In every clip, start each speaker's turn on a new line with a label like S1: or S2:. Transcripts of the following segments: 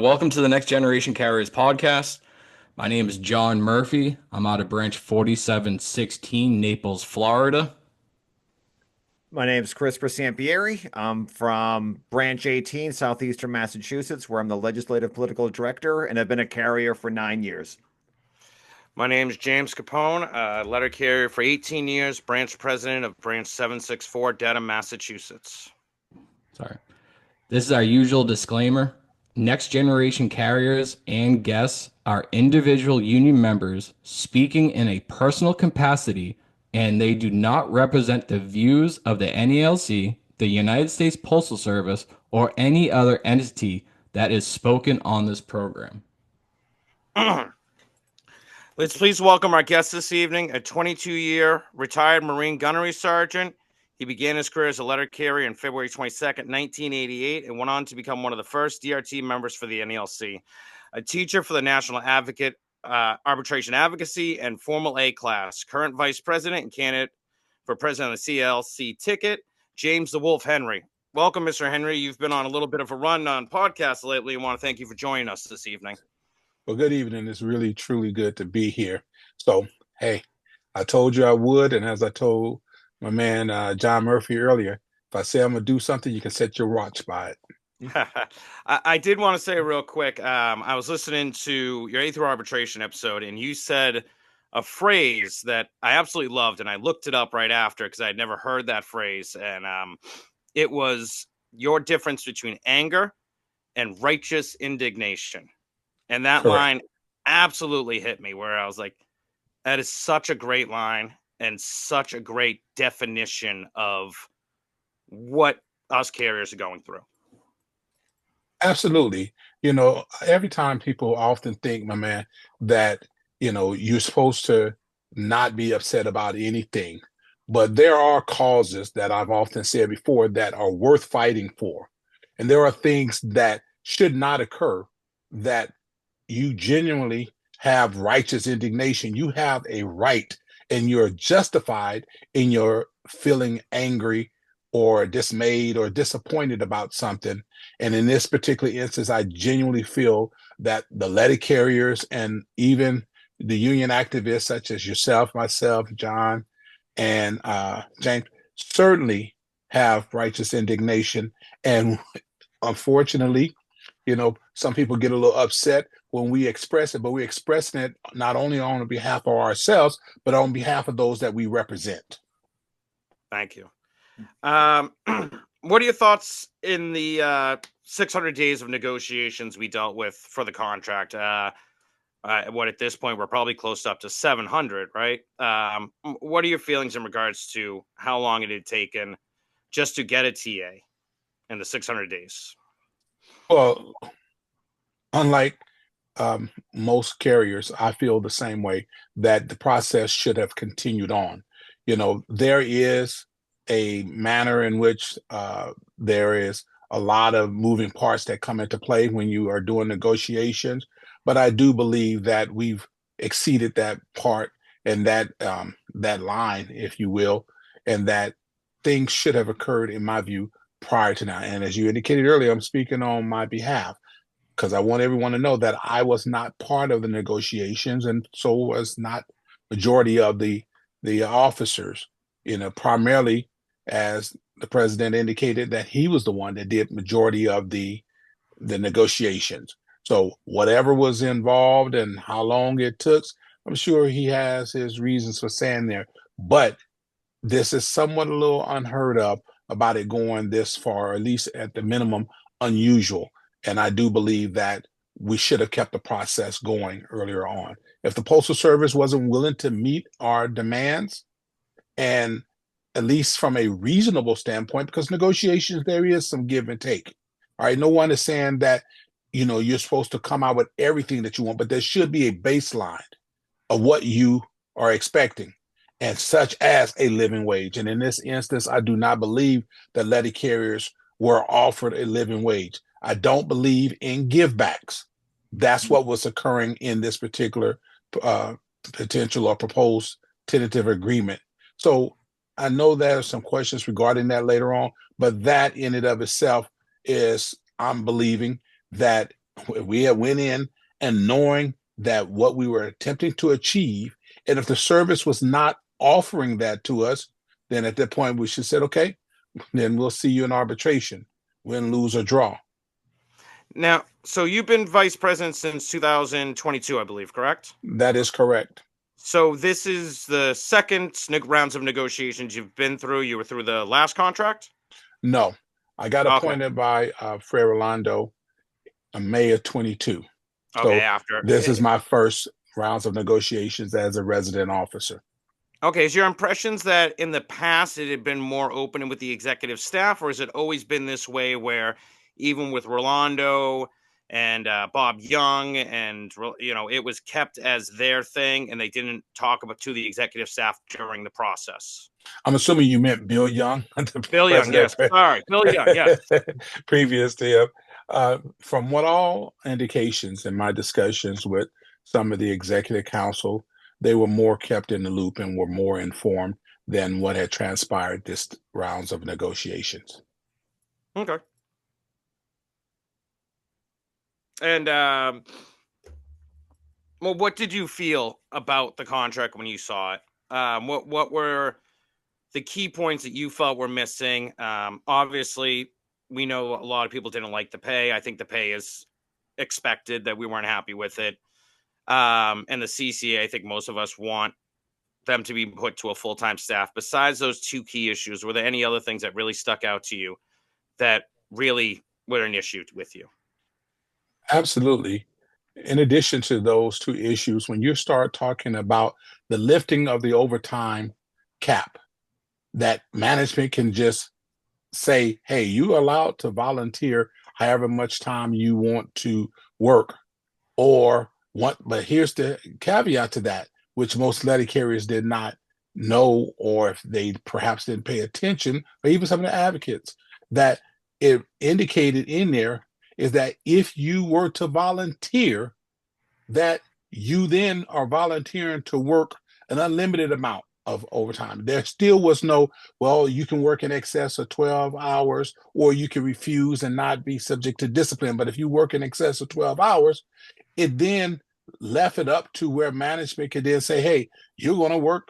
S1: Welcome to the Next Generation Carriers podcast. My name is John Murphy. I'm out of branch 4716, Naples, Florida.
S2: My name is Christopher Sampieri. I'm from Branch 18, Southeastern Massachusetts, where I'm the legislative political director, and I've been a carrier for 9 years.
S3: My name is James Capone, letter carrier for 18 years, branch president of branch 764, Dedham, Massachusetts.
S1: Sorry. This is our usual disclaimer. Next Generation Carriers and guests are individual union members speaking in a personal capacity, and they do not represent the views of the NALC, the United States Postal Service, or any other entity that is spoken on this program.
S3: Let's please welcome our guest this evening, a 22-year retired Marine gunnery sergeant. He began his career as a letter carrier on February 22nd, 1988, and went on to become one of the first DRT members for the NALC, a teacher for the National Advocate Arbitration Advocacy and Formal A class, current vice president and candidate for president of the CLC ticket, James the Wolf Henry. Welcome, Mr. Henry. You've been on a little bit of a run on podcasts lately. I want to thank you for joining us this evening.
S4: Well, good evening. It's really, truly good to be here. So, hey, I told you I would. And as I told my man, John Murphy earlier, if I say I'm going to do something, you can set your watch by it.
S3: I did want to say real quick, I was listening to your A through arbitration episode, and you said a phrase that I absolutely loved, and I looked it up right after because I had never heard that phrase, and it was your difference between anger and righteous indignation. And that
S4: Correct.
S3: line absolutely hit me, where I was like, that is such a great line and such a great definition of what us carriers are going through.
S4: Absolutely. Every time people often think, my man, that, you're supposed to not be upset about anything. But there are causes that I've often said before that are worth fighting for. And there are things that should not occur that you genuinely have righteous indignation. You have a right and you're justified in your feeling angry or dismayed or disappointed about something. And in this particular instance, I genuinely feel that the letter carriers and even the union activists such as yourself, myself, John, and James certainly have righteous indignation. And unfortunately, some people get a little upset when we express it, but we're expressing it not only on behalf of ourselves, but on behalf of those that we represent.
S3: Thank you. What are your thoughts in the 600 days of negotiations we dealt with for the contract? What at this point, we're probably close up to 700, right? What are your feelings in regards to how long it had taken just to get a TA in the 600 days?
S4: Well, unlike most carriers, I feel the same way, that the process should have continued on. There is a manner in which there is a lot of moving parts that come into play when you are doing negotiations. But I do believe that we've exceeded that part and that line, if you will, and that things should have occurred, in my view, prior to now. And as you indicated earlier, I'm speaking on my behalf, because I want everyone to know that I was not part of the negotiations, and so was not majority of the officers, primarily as the president indicated that he was the one that did majority of the negotiations. So whatever was involved and how long it took, I'm sure he has his reasons for saying there. But this is somewhat a little unheard of about it going this far, or at least at the minimum, unusual. And I do believe that we should have kept the process going earlier on. If the Postal Service wasn't willing to meet our demands, and at least from a reasonable standpoint, because negotiations, there is some give and take. All right. No one is saying that, you're supposed to come out with everything that you want, but there should be a baseline of what you are expecting, and such as a living wage. And in this instance, I do not believe that letter carriers were offered a living wage. I don't believe in givebacks. That's what was occurring in this particular potential or proposed tentative agreement. So I know there are some questions regarding that later on, but that in and of itself is, I'm believing that We had went in and knowing that what we were attempting to achieve, and if the service was not offering that to us, then at that point we should say, okay, then we'll see you in arbitration, win, lose, or draw.
S3: Now, so you've been vice president since 2022, I believe, correct?
S4: That is correct.
S3: So this is the second rounds of negotiations you've been through. You were through the last contract?
S4: No, I got
S3: Okay.
S4: appointed by Fred Rolando in May of 22.
S3: Okay,
S4: So
S3: after.
S4: this is my first rounds of negotiations as a resident officer.
S3: Okay, is your impressions that in the past it had been more open with the executive staff, or has it always been this way where even with Rolando and Bob Young and, it was kept as their thing and they didn't talk about to the executive staff during the process?
S4: I'm assuming you meant Bill Young, the
S3: Bill Young, yes. Sorry, Bill Young, yes.
S4: previous to him. From what all indications in my discussions with some of the executive council, they were more kept in the loop and were more informed than what had transpired this rounds of negotiations.
S3: Okay. And well, what did you feel about the contract when you saw it? What were the key points that you felt were missing? Obviously, we know a lot of people didn't like the pay. I think the pay is expected, that we weren't happy with it. And the CCA, I think most of us want them to be put to a full-time staff. Besides those two key issues, were there any other things that really stuck out to you that really were an issue with you?
S4: Absolutely. In addition to those two issues, when you start talking about the lifting of the overtime cap, that management can just say, hey, you're allowed to volunteer however much time you want to work, or what, but here's the caveat to that, which most letter carriers did not know, or if they perhaps didn't pay attention, or even some of the advocates, that it indicated in there is that if you were to volunteer, that you then are volunteering to work an unlimited amount of overtime. There still was no, well, you can work in excess of 12 hours or you can refuse and not be subject to discipline. But if you work in excess of 12 hours, it then left it up to where management could then say, hey, you're going to work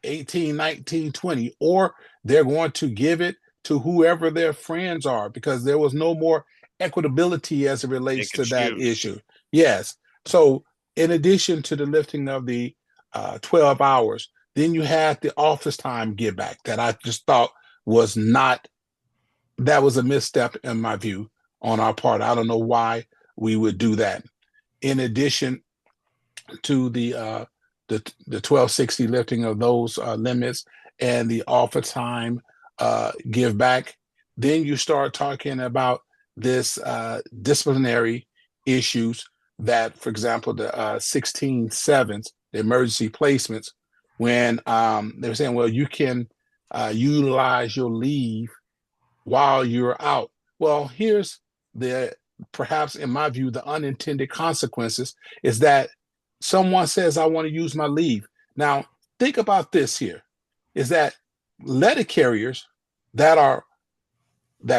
S4: 18, 19, 20, or they're going to give it to whoever their friends are, because there was no more equitability as it relates to that issue. Yes. So in addition to the lifting of the 12 hours, then you had the office time give back that I just thought was not, that was a misstep in my view on our part. I don't know why we would do that. In addition to the 1260 lifting of those limits and the office time give back, then you start talking about this disciplinary issues that, for example, the 16 sevens, the emergency placements, when they were saying, well, you can utilize your leave while you're out. Well, here's the, perhaps in my view, the unintended consequences is that someone says, I want to use my leave. Now, think about this here, is that letter carriers that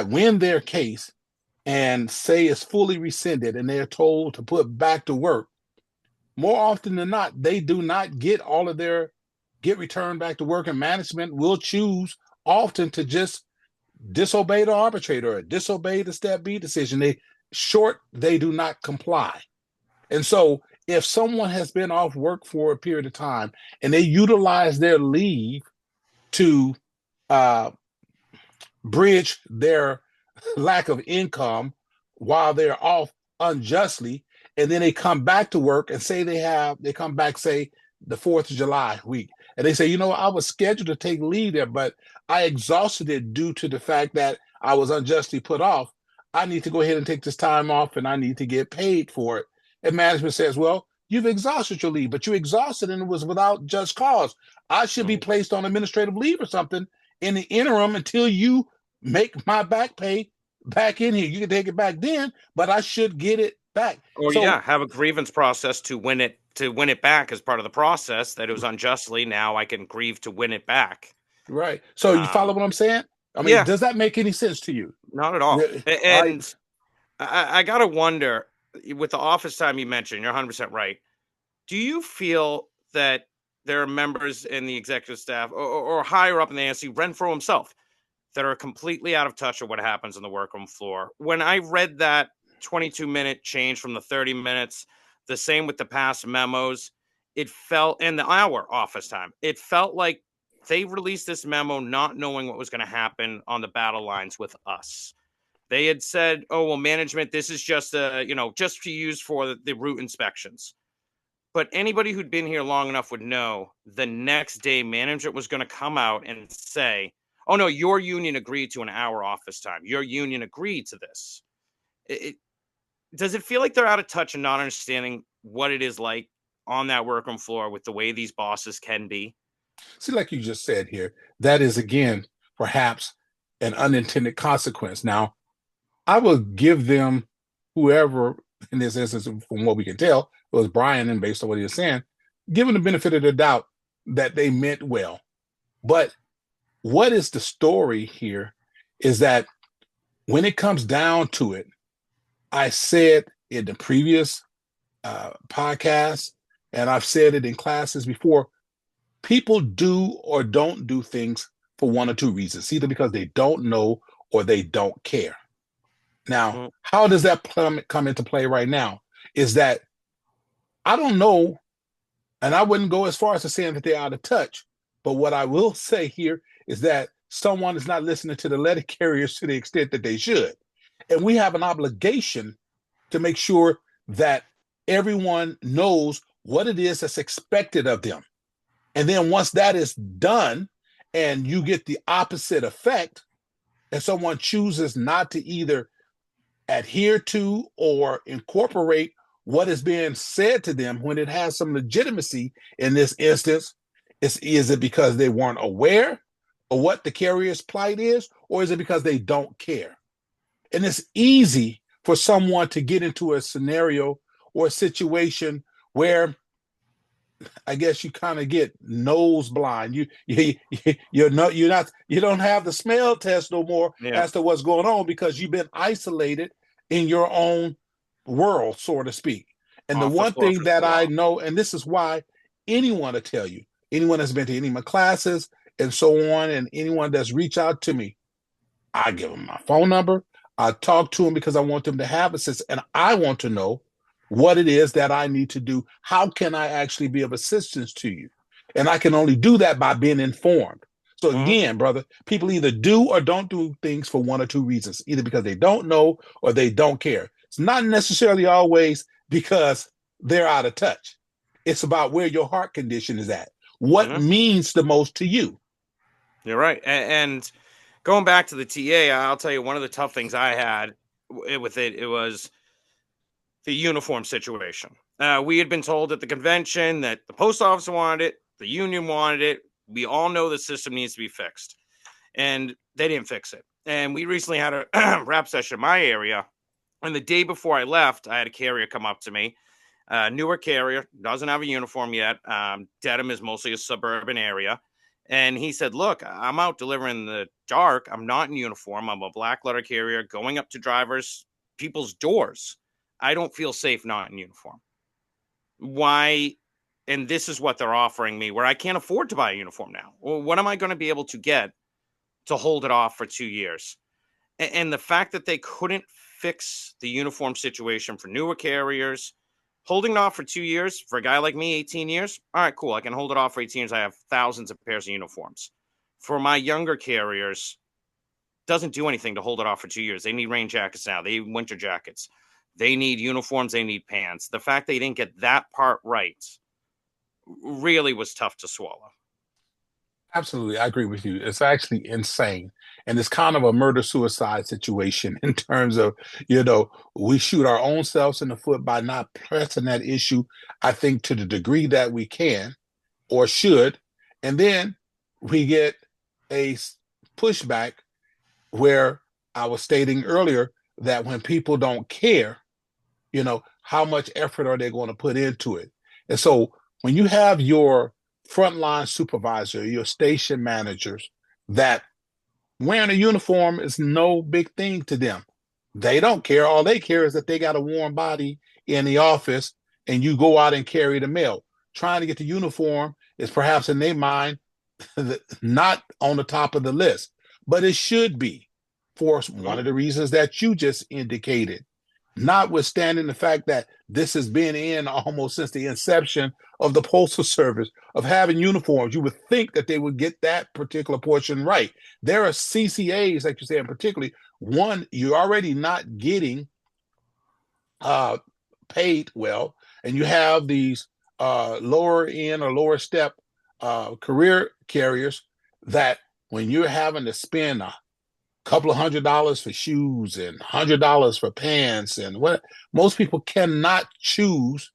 S4: win their case and say it's fully rescinded and they're told to put back to work, more often than not, they do not get all of their get returned back to work, and management will choose often to just disobey the arbitrator or disobey the step B decision. They do not comply. And so if someone has been off work for a period of time and they utilize their leave to bridge their lack of income while they're off unjustly, and then they come back to work and say they come back, say, the 4th of July week, and they say, you know, I was scheduled to take leave there, but I exhausted it due to the fact that I was unjustly put off. I need to go ahead and take this time off and I need to get paid for it. And management says, well, you've exhausted your leave, but you exhausted and it was without just cause. I should be placed on administrative leave or something in the interim until you make my back pay back in here. You can take it back then, but I should get it back.
S3: Or have a grievance process to win it back as part of the process that it was unjustly. Now I can grieve to win it back.
S4: Right. So you follow what I'm saying? I mean, does that make any sense to you?
S3: Not at all. And I gotta wonder, with the office time you mentioned, you're 100% right. Do you feel that there are members in the executive staff or higher up in the ANC, Renfro himself, that are completely out of touch with what happens on the workroom floor? When I read that 22-minute change from the 30 minutes, the same with the past memos, it felt in the hour office time, it felt like they released this memo not knowing what was going to happen on the battle lines with us. They had said, oh, well, management, this is just just to use for the route inspections. But anybody who'd been here long enough would know the next day management was going to come out and say, oh, no, your union agreed to an hour office time. Your union agreed to this. Does it feel like they're out of touch and not understanding what it is like on that workroom floor with the way these bosses can be?
S4: See, like you just said here, that is again perhaps an unintended consequence. Now, I will give them, whoever in this instance, from what we can tell, it was Brian, and based on what he was saying, give them the benefit of the doubt that they meant well. But what is the story here is that when it comes down to it, I said in the previous podcast, and I've said it in classes before, people do or don't do things for one or two reasons, either because they don't know or they don't care. Now, how does that come into play right now? Is that I don't know, and I wouldn't go as far as to saying that they're out of touch, but what I will say here is that someone is not listening to the letter carriers to the extent that they should. And we have an obligation to make sure that everyone knows what it is that's expected of them. And then once that is done and you get the opposite effect, and someone chooses not to either adhere to or incorporate what is being said to them when it has some legitimacy in this instance, is it because they weren't aware of what the carrier's plight is, or is it because they don't care? And it's easy for someone to get into a scenario or a situation where I guess you kind of get nose blind. You don't have the smell test no more as to what's going on because you've been isolated in your own world, so to speak. And the one thing that I know, and this is why anyone will tell you, anyone that's been to any of my classes and so on, and anyone that's reached out to me, I give them my phone number. I talk to them because I want them to have assistance, and I want to know what it is that I need to do. How can I actually be of assistance to you? And I can only do that by being informed. So again, brother, people either do or don't do things for one or two reasons, either because they don't know or they don't care. It's not necessarily always because they're out of touch. It's about where your heart condition is at. What means the most to you?
S3: You're right. And going back to the TA, I'll tell you one of the tough things I had with it was the uniform situation. We had been told at the convention that the post office wanted it, the union wanted it. We all know the system needs to be fixed, and they didn't fix it. And we recently had a rap session in my area, and the day before I left, I had a carrier come up to me, newer carrier, doesn't have a uniform yet. Dedham is mostly a suburban area. And he said, look, I'm out delivering in the dark. I'm not in uniform. I'm a black letter carrier going up to people's doors. I don't feel safe not in uniform. Why? And this is what they're offering me, where I can't afford to buy a uniform now. Well, what am I going to be able to get to hold it off for 2 years? And the fact that they couldn't fix the uniform situation for newer carriers, holding it off for 2 years for a guy like me, 18 years. All right, cool. I can hold it off for 18 years. I have thousands of pairs of uniforms. For my younger carriers, doesn't do anything to hold it off for 2 years. They need rain jackets now. They need winter jackets. They need uniforms. They need pants. The fact they didn't get that part right really was tough to swallow.
S4: Absolutely. I agree with you. It's actually insane. And it's kind of a murder-suicide situation in terms of, we shoot our own selves in the foot by not pressing that issue, I think, to the degree that we can or should. And then we get a pushback where I was stating earlier that when people don't care, how much effort are they going to put into it? And so when you have your frontline supervisor, your station managers, that wearing a uniform is no big thing to them. They don't care. All they care is that they got a warm body in the office and you go out and carry the mail. Trying to get the uniform is perhaps in their mind not on the top of the list, but it should be for one of the reasons that you just indicated. Notwithstanding the fact that this has been in almost since the inception of the Postal Service of having uniforms, you would think that they would get that particular portion right. There are CCAs, like you said, particularly one, you're already not getting paid well, and you have these lower end or lower step career carriers that when you're having to spend a couple of $100 for shoes and $100 for pants and what, most people cannot choose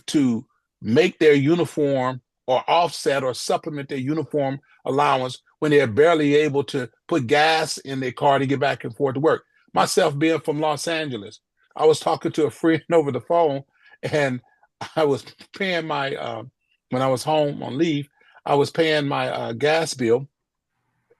S4: to make their uniform or offset or supplement their uniform allowance when they're barely able to put gas in their car to get back and forth to work. Myself being from Los Angeles, I was talking to a friend over the phone, and I was paying my when I was home on leave, I was paying my gas bill,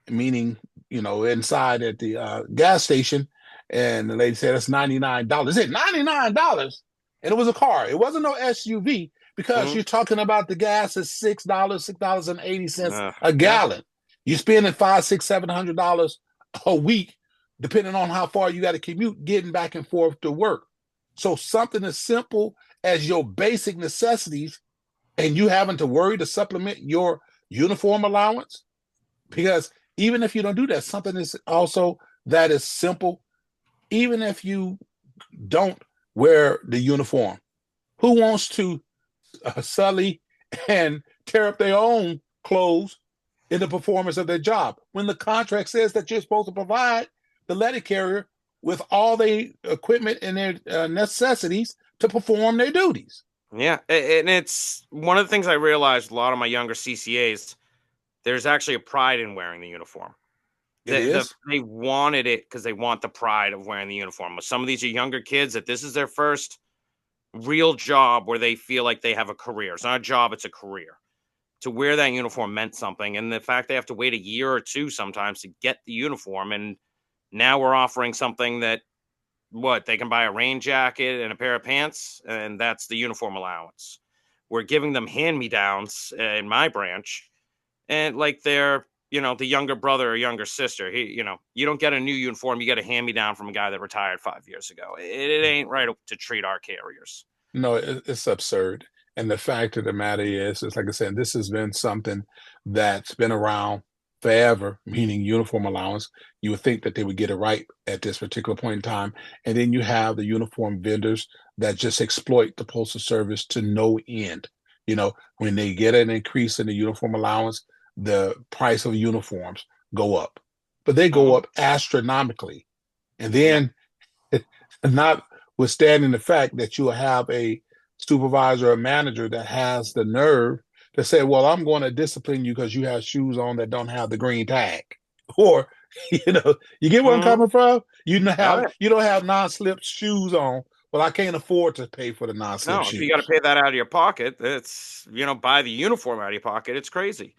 S4: meaning, inside at the gas station, and the lady said, "It's $99." I said, $99? And it was a car. It wasn't no SUV, because you're talking about the gas is $6.80 a gallon. You're spending $500, $600, $700 a week, depending on how far you got to commute, getting back and forth to work. So something as simple as your basic necessities, and you having to worry to supplement your uniform allowance, because even if you don't do that, something is also that is simple. Even if you don't wear the uniform, who wants to sully and tear up their own clothes in the performance of their job when the contract says that you're supposed to provide the letter carrier with all the equipment and their necessities to perform their duties?
S3: Yeah, and it's one of the things I realized, a lot of my younger CCAs, there's actually a pride in wearing the uniform. They wanted it because they want the pride of wearing the uniform. Some of these are younger kids that this is their first real job where they feel like they have a career. It's not a job, it's a career. To wear that uniform meant something. And the fact they have to wait a year or two sometimes to get the uniform. And now we're offering something that, they can buy a rain jacket and a pair of pants, and that's the uniform allowance. We're giving them hand-me-downs in my branch, and like they're, the younger brother or younger sister. You don't get a new uniform, you get a hand-me-down from a guy that retired 5 years ago. It ain't right to treat our carriers.
S4: No, it's absurd. And the fact of the matter is like I said, this has been something that's been around forever, meaning uniform allowance. You would think that they would get it right at this particular point in time. And then you have the uniform vendors that just exploit the Postal Service to no end. When they get an increase in the uniform allowance, the price of uniforms go up, but they go up astronomically. And then notwithstanding the fact that you will have a supervisor or manager that has the nerve to say, well, I'm going to discipline you because you have shoes on that don't have the green tag. Or, you get where I'm coming from? You don't have non-slip shoes on. Well, I can't afford to pay for the non-slip shoes.
S3: If you got to pay that out of your pocket, it's, buy the uniform out of your pocket. It's crazy.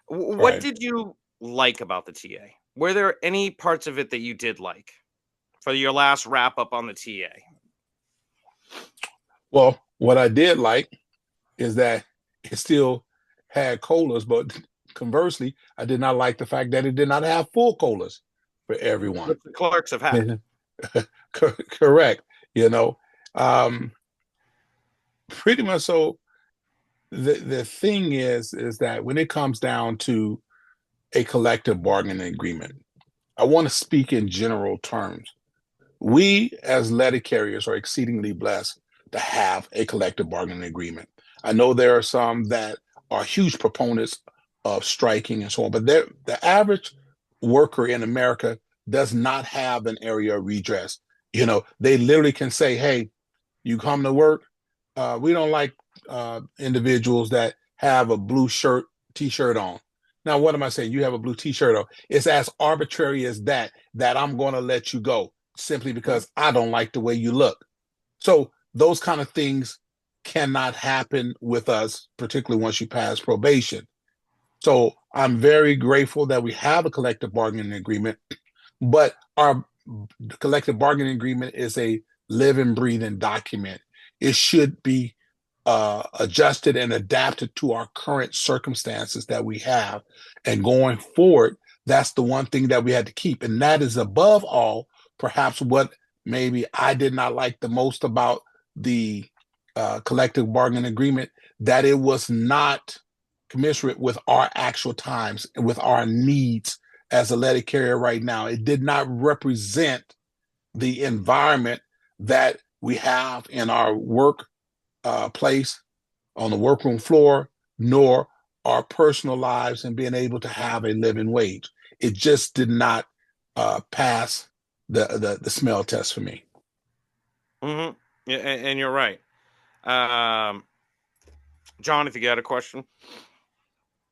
S3: What did you like about the TA? Were there any parts of it that you did like for your last wrap up on the TA?
S4: Well, what I did like is that it still had colas, but conversely, I did not like the fact that it did not have full colas for everyone.
S3: Which the clerks have had.
S4: Correct. Pretty much so. The thing is that when it comes down to a collective bargaining agreement, I want to speak in general terms. We as letter carriers are exceedingly blessed to have a collective bargaining agreement. I know there are some that are huge proponents of striking and so on, but the average worker in America does not have an area of redress. They literally can say, hey, you come to work, we don't like individuals that have a blue t-shirt on. Now, what am I saying? You have a blue t-shirt on. It's as arbitrary as that I'm going to let you go simply because I don't like the way you look. So those kind of things cannot happen with us, particularly once you pass probation. So I'm very grateful that we have a collective bargaining agreement, but our the collective bargaining agreement is a living, breathing document. It should be adjusted and adapted to our current circumstances that we have. And going forward, that's the one thing that we had to keep. And that is above all, perhaps what maybe I did not like the most about the collective bargaining agreement, that it was not commensurate with our actual times and with our needs as a letter carrier right now. It did not represent the environment that we have in our work place on the workroom floor, nor our personal lives and being able to have a living wage. It just did not pass the smell test for me.
S3: Mm-hmm. Yeah, and you're right. John, if you got a question.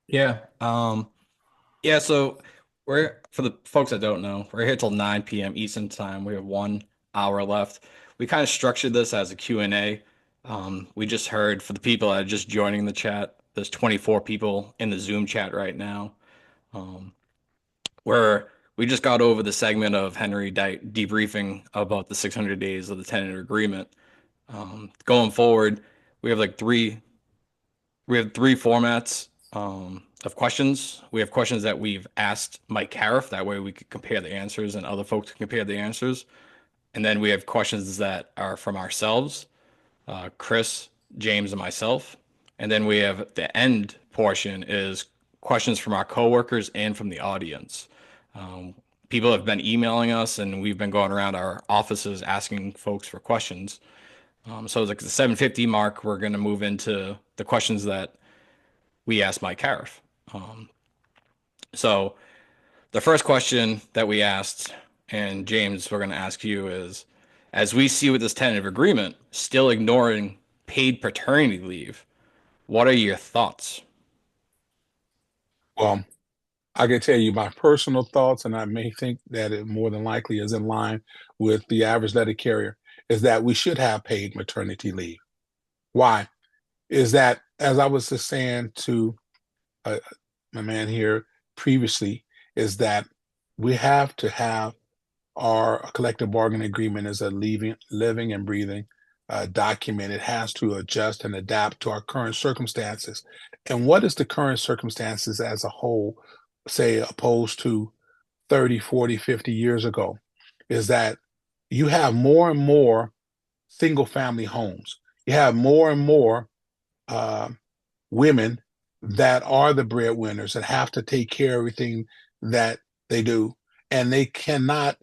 S1: Yeah. Yeah, so we're for the folks that don't know, we're here till 9 p.m. Eastern time. We have 1 hour left. We kind of structured this as a Q&A. We just heard for the people that are just joining the chat, there's 24 people in the Zoom chat right now. Where we just got over the segment of Henry debriefing about the 600 days of the tentative agreement. Going forward, we have like three formats of questions. We have questions that we've asked Mike Cariff. That way we could compare the answers and other folks can compare the answers. And then we have questions that are from ourselves, Chris, James, and myself. And then we have the end portion is questions from our coworkers and from the audience. People have been emailing us, and we've been going around our offices asking folks for questions. So like the 7:50 mark, we're going to move into the questions that we asked Mike Cariff. So the first question that we asked, and James, we're going to ask you is, as we see with this tentative agreement, still ignoring paid paternity leave, what are your thoughts?
S4: Well, I can tell you my personal thoughts, and I may think that it more than likely is in line with the average letter carrier, is that we should have paid maternity leave. Why? Is that, as I was just saying to my man here previously, is that we have to have our collective bargaining agreement as a living and breathing document. It has to adjust and adapt to our current circumstances. And what is the current circumstances as a whole, say, opposed to 30, 40, 50 years ago, is that you have more and more single family homes. You have more and more uh, women that are the breadwinners that have to take care of everything that they do, and they cannot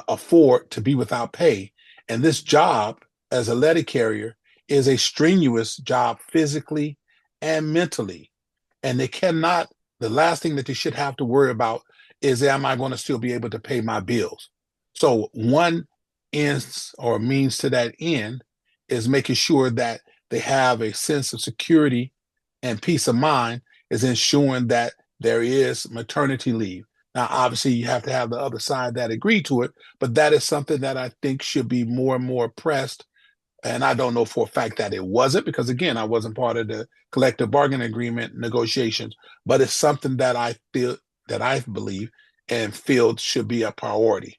S4: afford to be without pay. And this job as a letter carrier is a strenuous job physically and mentally. And they cannot, the last thing that they should have to worry about is, am I going to still be able to pay my bills? So one ends or means to that end is making sure that they have a sense of security and peace of mind, is ensuring that there is maternity leave. Now, obviously, you have to have the other side that agree to it, but that is something that I think should be more and more pressed. And I don't know for a fact that it wasn't, because again, I wasn't part of the collective bargaining agreement negotiations, but it's something that I feel, that I believe and feel should be a priority.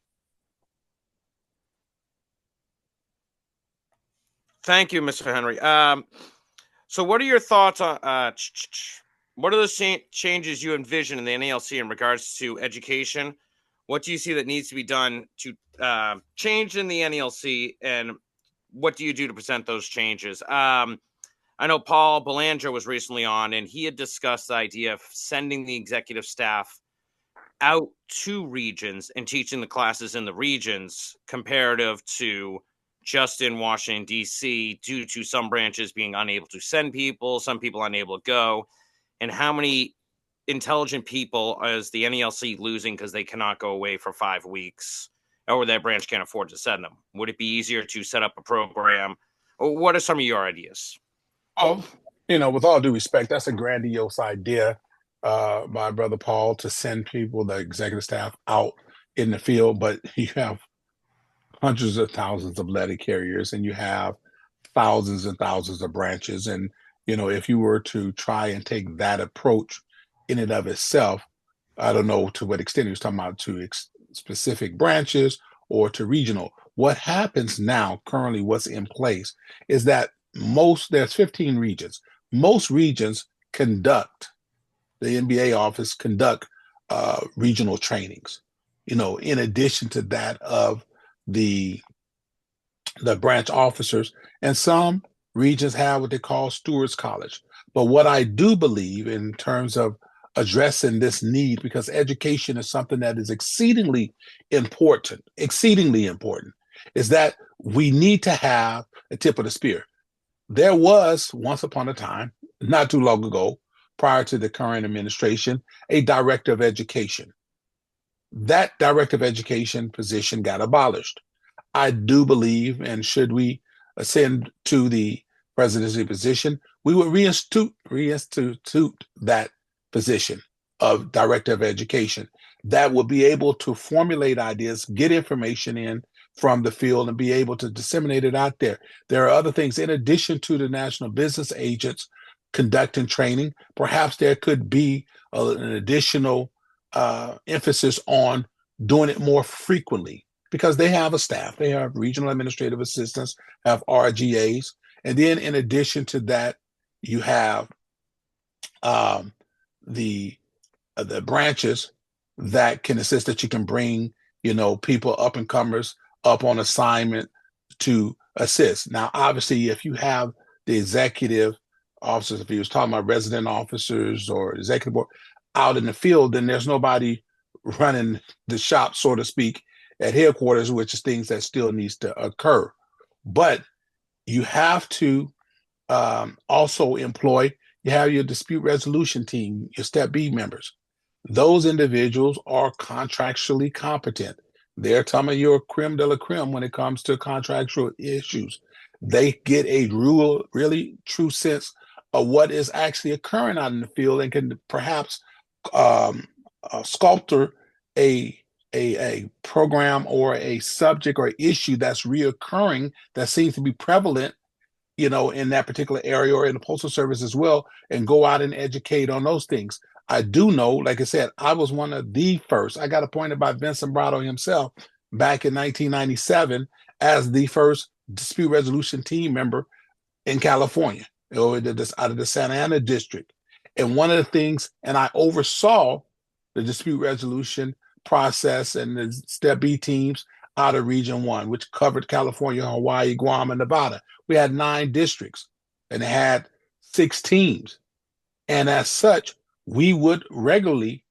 S3: Thank you, Mr. Henry. So what are your thoughts on what are the changes you envision in the NALC in regards to education? What do you see that needs to be done to change in the NALC, and what do you do to present those changes? I know Paul Belanger was recently on, and he had discussed the idea of sending the executive staff out to regions and teaching the classes in the regions comparative to just in Washington, D.C., due to some branches being unable to send people, some people unable to go. And how many intelligent people is the NALC losing because they cannot go away for 5 weeks, or their branch can't afford to send them? Would it be easier to set up a program? Or what are some of your ideas?
S4: Oh, with all due respect, that's a grandiose idea by Brother Paul, to send people, the executive staff, out in the field, but you have hundreds of thousands of letter carriers, and you have thousands and thousands of branches. And, if you were to try and take that approach in and of itself, I don't know to what extent he was talking about, to specific branches or to regional. What happens now, currently, what's in place is that there's 15 regions. Most regions conduct, the NBA office conduct regional trainings, in addition to that of the branch officers, and some regions have what they call stewards college. But what I do believe in terms of addressing this need, because education is something that is exceedingly important, is that we need to have a tip of the spear. There was once upon a time, not too long ago, prior to the current administration, a director of education. That director of education position got abolished. I do believe, and should we ascend to the presidency position, we would reinstitute that position of director of education that will be able to formulate ideas, get information in from the field, and be able to disseminate it out there. There are other things in addition to the national business agents conducting training. Perhaps there could be an additional emphasis on doing it more frequently, because they have a staff. They have regional administrative assistants, have RGAs. And then in addition to that, you have the branches that can assist, that you can bring, people, up and comers, up on assignment to assist. Now, obviously, if you have the executive officers, if he was talking about resident officers or executive board out in the field, then there's nobody running the shop, so to speak, at headquarters, which is things that still needs to occur. But you have to also you have your dispute resolution team, your Step B members. Those individuals are contractually competent. They're some of your creme de la creme when it comes to contractual issues. They get a really true sense of what is actually occurring out in the field, and can perhaps sculptor a program or a subject or issue that's reoccurring, that seems to be prevalent, in that particular area, or in the postal service as well, and go out and educate on those things. I do know, like I said, I was one of the first. I got appointed by Vincent Brado himself back in 1997 as the first dispute resolution team member in California, out of the Santa Ana district. And one of the things, and I oversaw the dispute resolution process and the Step B teams out of Region 1, which covered California, Hawaii, Guam, and Nevada. We had 9 districts and had 6 teams. And as such, we would regularly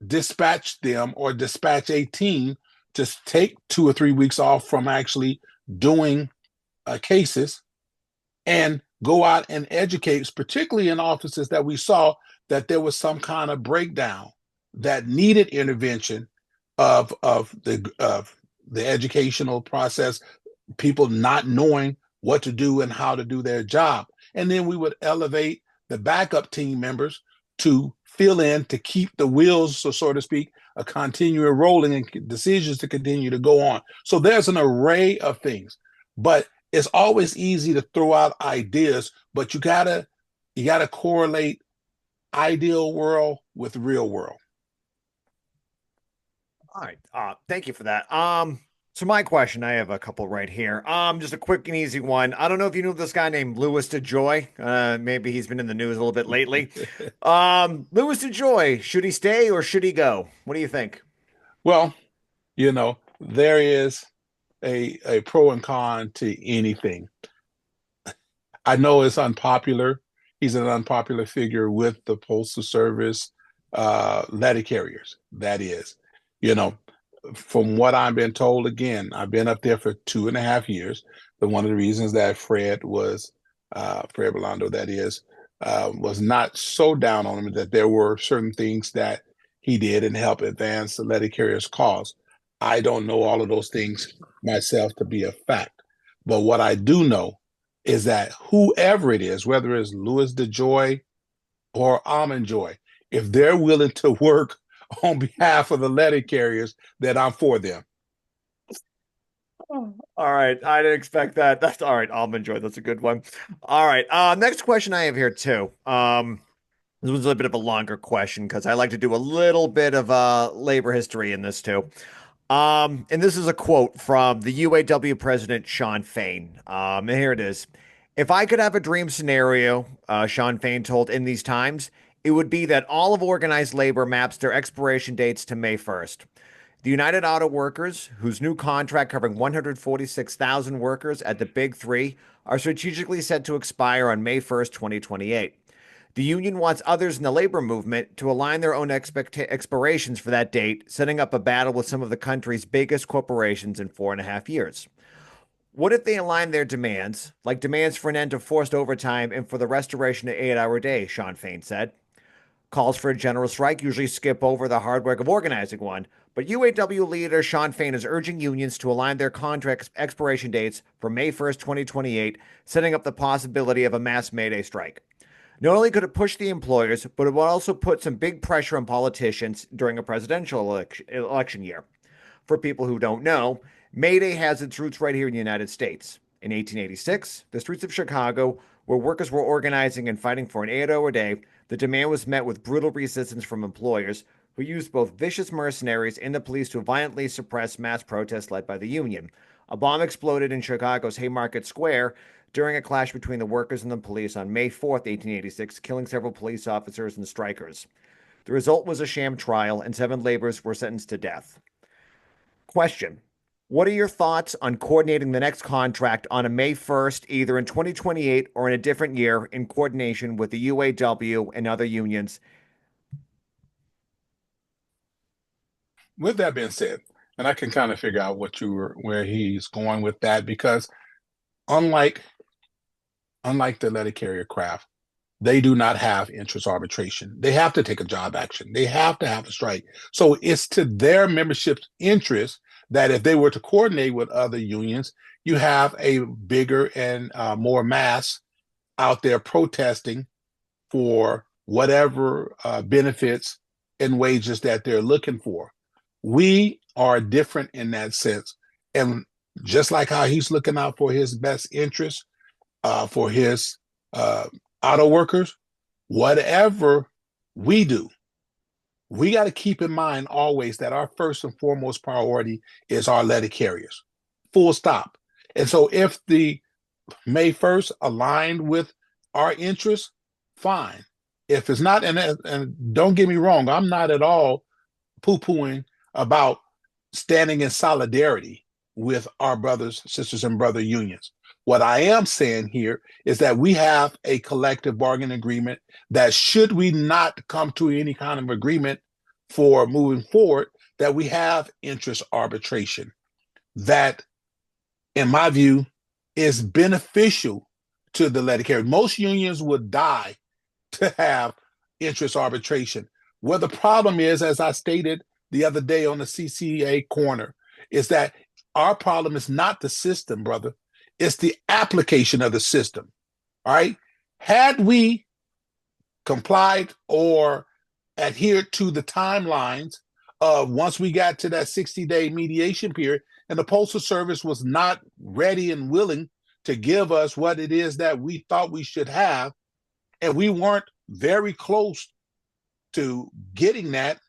S4: dispatch a team to take 2 or 3 weeks off from actually doing cases, and go out and educate, particularly in offices that we saw that there was some kind of breakdown that needed intervention of the educational process, people not knowing what to do and how to do their job. And then we would elevate the backup team members to fill in, to keep the wheels, so to speak, a continual rolling, and decisions to continue to go on. So there's an array of things, but it's always easy to throw out ideas, but you gotta correlate ideal world with real world.
S2: All right. Thank you for that. So my question, I have a couple right here. Just a quick and easy one. I don't know if you know this guy named Louis DeJoy. Maybe he's been in the news a little bit lately. Louis DeJoy, should he stay or should he go? What do you think?
S4: Well, there is a pro and con to anything. I know it's unpopular. He's an unpopular figure with the Postal Service letter carriers. That is, from what I've been told, again, I've been up there for 2.5 years. But one of the reasons that Fred Belando, that is, was not so down on him, that there were certain things that he did and help advance the letter carrier's cause. I don't know all of those things myself to be a fact. But what I do know is that whoever it is, whether it's Louis DeJoy or Almond Joy, if they're willing to work on behalf of the letter carriers, that I'm for them.
S2: All right. I didn't expect that. That's all right. Almond Joy. That's a good one. All right. Next question I have here too. This was a little bit of a longer question because I like to do a little bit of labor history in this too. And this is a quote from the UAW president, Sean Fain. And here it is. If I could have a dream scenario, Sean Fain told In These Times, it would be that all of organized labor maps their expiration dates to May 1st. The United Auto Workers, whose new contract covering 146,000 workers at the Big Three, are strategically set to expire on May 1st, 2028. The union wants others in the labor movement to align their own expirations for that date, setting up a battle with some of the country's biggest corporations in 4.5 years. What if they align their demands, like demands for an end to forced overtime and for the restoration of 8-hour days, Sean Fain said. Calls for a general strike usually skip over the hard work of organizing one, but UAW leader Sean Fain is urging unions to align their contract expiration dates for May 1st, 2028, setting up the possibility of a mass May Day strike. Not only could it push the employers, but it would also put some big pressure on politicians during a presidential election year. For people who don't know, May Day has its roots right here in the United States. In 1886, the streets of Chicago, where workers were organizing and fighting for an 8-hour day, the demand was met with brutal resistance from employers who used both vicious mercenaries and the police to violently suppress mass protests led by the Union. A bomb exploded in Chicago's Haymarket Square during a clash between the workers and the police on May 4th, 1886, killing several police officers and strikers. The result was a sham trial, and 7 laborers were sentenced to death. Question. What are your thoughts on coordinating the next contract on a May 1st, either in 2028 or in a different year, in coordination with the UAW and other unions?
S4: With that being said, and I can kind of figure out where he's going with that, because unlike the letter carrier craft, they do not have interest arbitration. They have to take a job action. They have to have a strike. So it's to their membership's interest that if they were to coordinate with other unions, you have a bigger and more mass out there protesting for whatever benefits and wages that they're looking for. We are different in that sense. And just like how he's looking out for his best interest, for his auto workers, whatever we do, we got to keep in mind always that our first and foremost priority is our letter carriers, full stop. And so if the May 1st aligned with our interests, fine. If it's not, and don't get me wrong, I'm not at all poo-pooing about standing in solidarity with our brothers, sisters, and brother unions. What I am saying here is that we have a collective bargaining agreement that, should we not come to any kind of agreement for moving forward, that we have interest arbitration. That, in my view, is beneficial to the letter carrier. Most unions would die to have interest arbitration. Where the problem is, as I stated the other day on the CCA corner, is that our problem is not the system, brother. It's the application of the system. All right. Had we complied or adhered to the timelines of, once we got to that 60-day mediation period, and the Postal Service was not ready and willing to give us what it is that we thought we should have, and we weren't very close to getting that,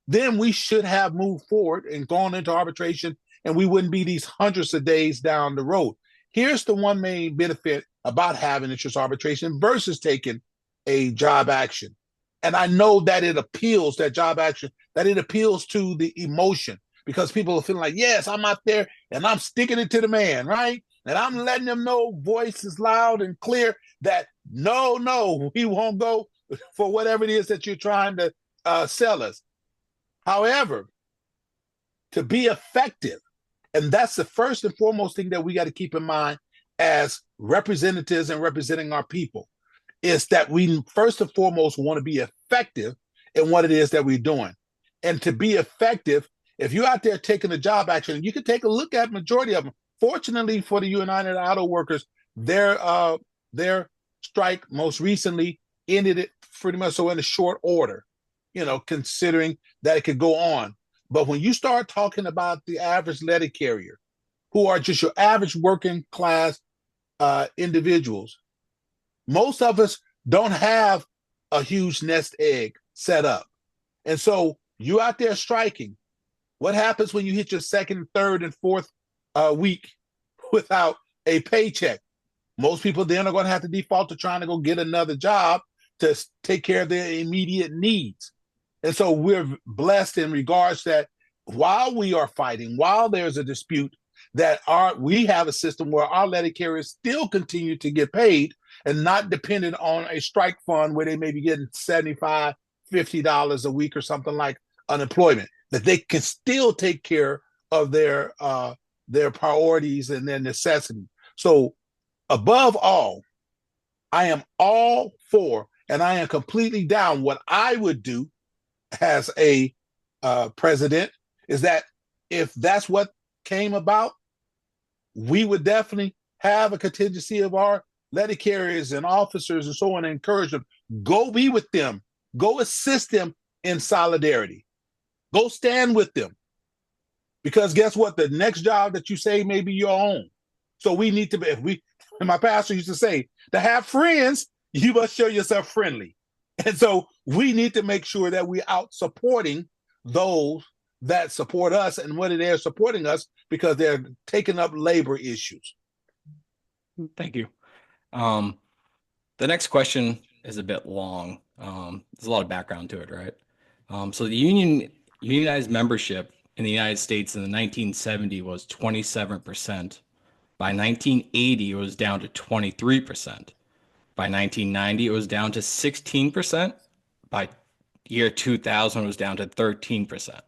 S4: then we should have moved forward and gone into arbitration, and we wouldn't be these hundreds of days down the road. Here's the one main benefit about having interest arbitration versus taking a job action. And I know that it appeals, that job action, that it appeals to the emotion, because people are feeling like, yes, I'm out there and I'm sticking it to the man, right? And I'm letting them know, voice is loud and clear, that no, we won't go for whatever it is that you're trying to sell us. However, to be effective, and that's the first and foremost thing that we got to keep in mind as representatives and representing our people, is that we first and foremost want to be effective in what it is that we're doing. And to be effective, if you're out there taking a job action, you can take a look at majority of them. Fortunately for the United Auto Workers, their strike most recently ended it pretty much so in a short order, considering that it could go on. But when you start talking about the average letter carrier, who are just your average working class individuals, most of us don't have a huge nest egg set up. And so you out there striking, What happens when you hit your second, third, and fourth week without a paycheck? Most people then are going to have to default to trying to go get another job to take care of their immediate needs. And so we're blessed in regards that while we are fighting, while there's a dispute, that we have a system where our letter carriers still continue to get paid and not dependent on a strike fund where they may be getting $75, $50 a week or something like unemployment, that they can still take care of their priorities and their necessities. So above all, I am all for, and I am completely down. What I would do as a president is that if that's what came about, we would definitely have a contingency of our letter carriers and officers and so on, and encourage them. Go be with them. Go assist them in solidarity. Go stand with them. Because guess what? The next job that you say may be your own. So we need to be, and my pastor used to say, to have friends, you must show yourself friendly. And so we need to make sure that we're out supporting those that support us, and whether they're supporting us because they're taking up labor issues.
S1: Thank you. The next question is a bit long. There's a lot of background to it, right? So the unionized membership in the United States in the 1970s was 27%. By 1980, it was down to 23%. By 1990, it was down to 16%. By year 2000, it was down to 13%.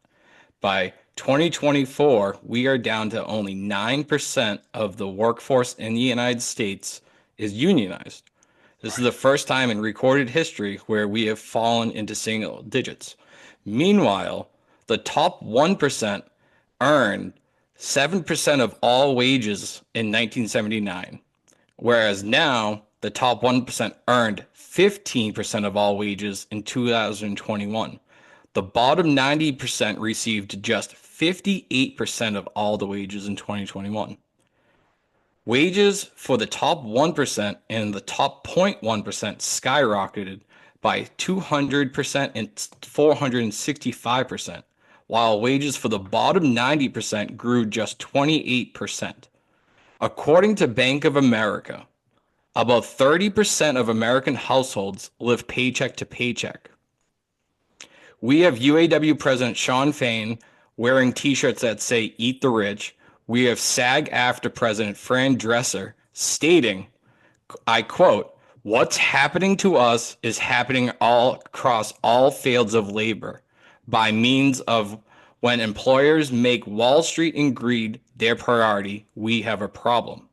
S1: By 2024, we are down to only 9% of the workforce in the United States is unionized. This is the first time in recorded history where we have fallen into single digits. Meanwhile, the top 1% earned 7% of all wages in 1979, whereas now the top 1% earned 15% of all wages in 2021. The bottom 90% received just 58% of all the wages in 2021. Wages for the top 1% and the top 0.1% skyrocketed by 200% and 465%, while wages for the bottom 90% grew just 28%. According to Bank of America, about 30% of American households live paycheck to paycheck. We have UAW President Shawn Fain wearing t-shirts that say "Eat the Rich." We have SAG-AFTRA President Fran Dresser stating, I quote, "What's happening to us is happening all across all fields of labor by means of when employers make Wall Street and greed their priority, we have a problem."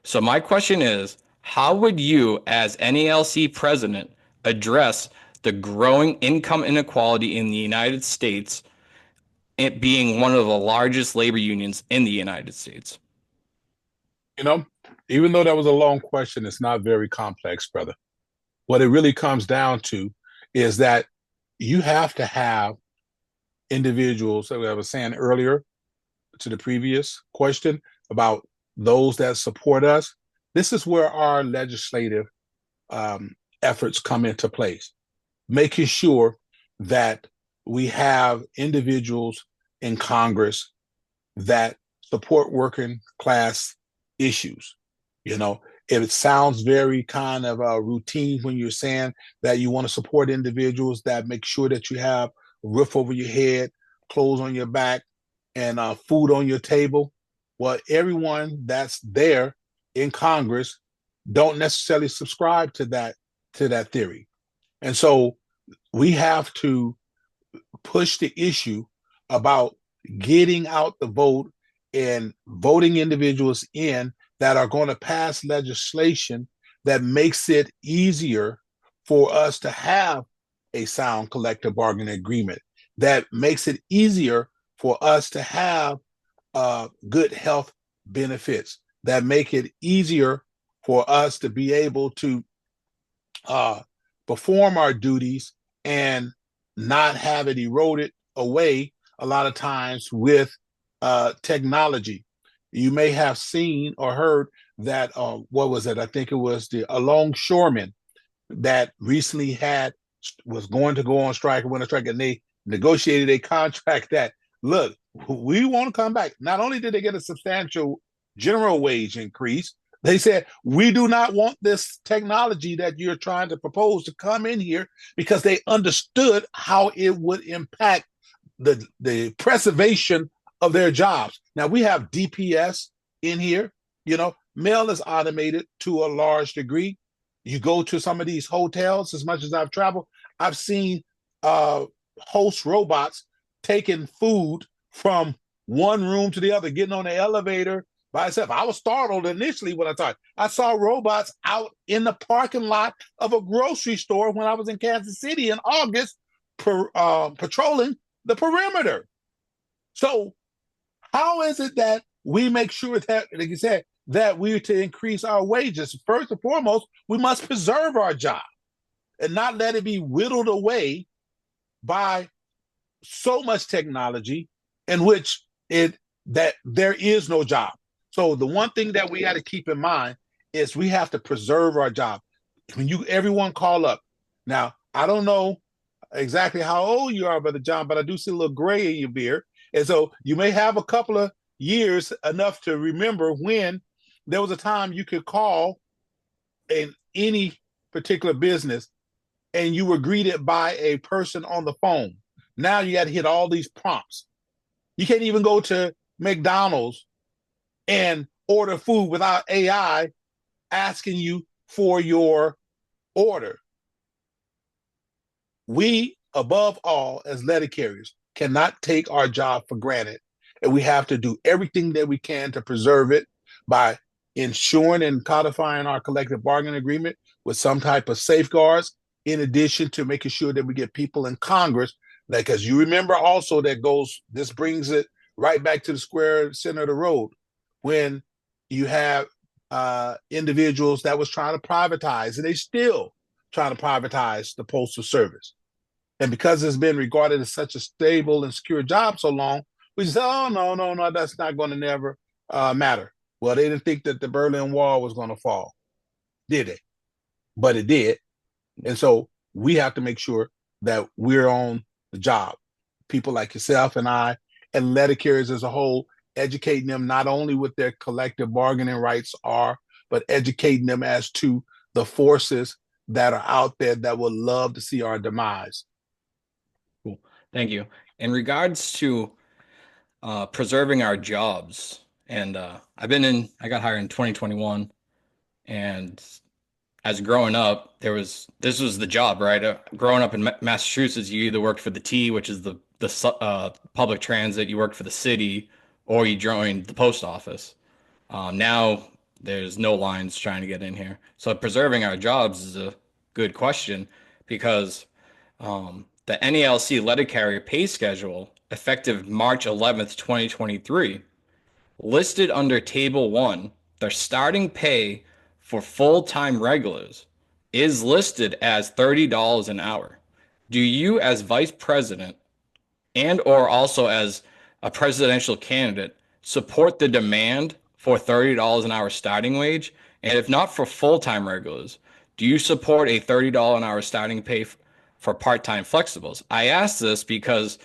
S1: So my question is, how would you as NALC president address the growing income inequality in the United States, it being one of the largest labor unions in the United States?
S4: You know, even though that was a long question, it's not very complex, brother. What it really comes down to is that you have to have individuals, that I was saying earlier to the previous question about those that support us. This is where our legislative efforts come into place, making sure that we have individuals in Congress that support working class issues. You know, it sounds very kind of routine when you're saying that you want to support individuals that make sure that you have a roof over your head, clothes on your back, and food on your table. Well, everyone that's there in Congress don't necessarily subscribe to that theory. And so we have to push the issue about getting out the vote and voting individuals in that are going to pass legislation that makes it easier for us to have a sound collective bargaining agreement, that makes it easier for us to have good health benefits, that make it easier for us to be able to perform our duties and not have it eroded away a lot of times with technology. You may have seen or heard that, what was it? I think it was a longshoreman that recently was going to go on strike and went on strike, and they negotiated a contract that look, we want to come back. Not only did they get a substantial general wage increase, they said, we do not want this technology that you're trying to propose to come in here, because they understood how it would impact the preservation of their jobs. Now we have DPS in here, mail is automated to a large degree. You go to some of these hotels, as much as I've traveled, I've seen host robots taking food from one room to the other, getting on the elevator by itself. I was startled initially when I saw robots out in the parking lot of a grocery store when I was in Kansas City in August, patrolling the perimeter. So how is it that we make sure that, like you said, that we're to increase our wages? First and foremost, we must preserve our job and not let it be whittled away by so much technology in which that there is no job. So the one thing that we got to keep in mind is we have to preserve our job. When everyone call up. Now, I don't know exactly how old you are, Brother John, but I do see a little gray in your beard. And so you may have a couple of years enough to remember when there was a time you could call in any particular business and you were greeted by a person on the phone. Now you got to hit all these prompts. You can't even go to McDonald's and order food without AI asking you for your order. We, above all, as letter carriers, cannot take our job for granted. And we have to do everything that we can to preserve it by ensuring and codifying our collective bargaining agreement with some type of safeguards, in addition to making sure that we get people in Congress. Because you remember also this brings it right back to the square center of the road, when you have individuals that was trying to privatize, and they still trying to privatize the Postal Service. And because it's been regarded as such a stable and secure job so long, we just say, oh, no, that's not going to never matter. Well, they didn't think that the Berlin Wall was going to fall, did they? But it did. And so we have to make sure that we're on the job. People like yourself and I, and letter carriers as a whole, educating them not only what their collective bargaining rights are, but educating them as to the forces that are out there that would love to see our demise.
S1: Cool. Thank you. In regards to preserving our jobs, and I got hired in 2021, and as growing up, this was the job, right? Growing up in Massachusetts, you either worked for the T, which is the public transit, you worked for the city, or you joined the post office. Now there's no lines trying to get in here. So preserving our jobs is a good question, because the NALC letter carrier pay schedule, effective March 11th, 2023, listed under Table 1, their starting pay for full-time regulars is listed as $30 an hour. Do you, as vice president and or also as a presidential candidate, support the demand for $30 an hour starting wage? And if not for full-time regulars, do you support a $30 an hour starting pay for part-time flexibles? I ask this because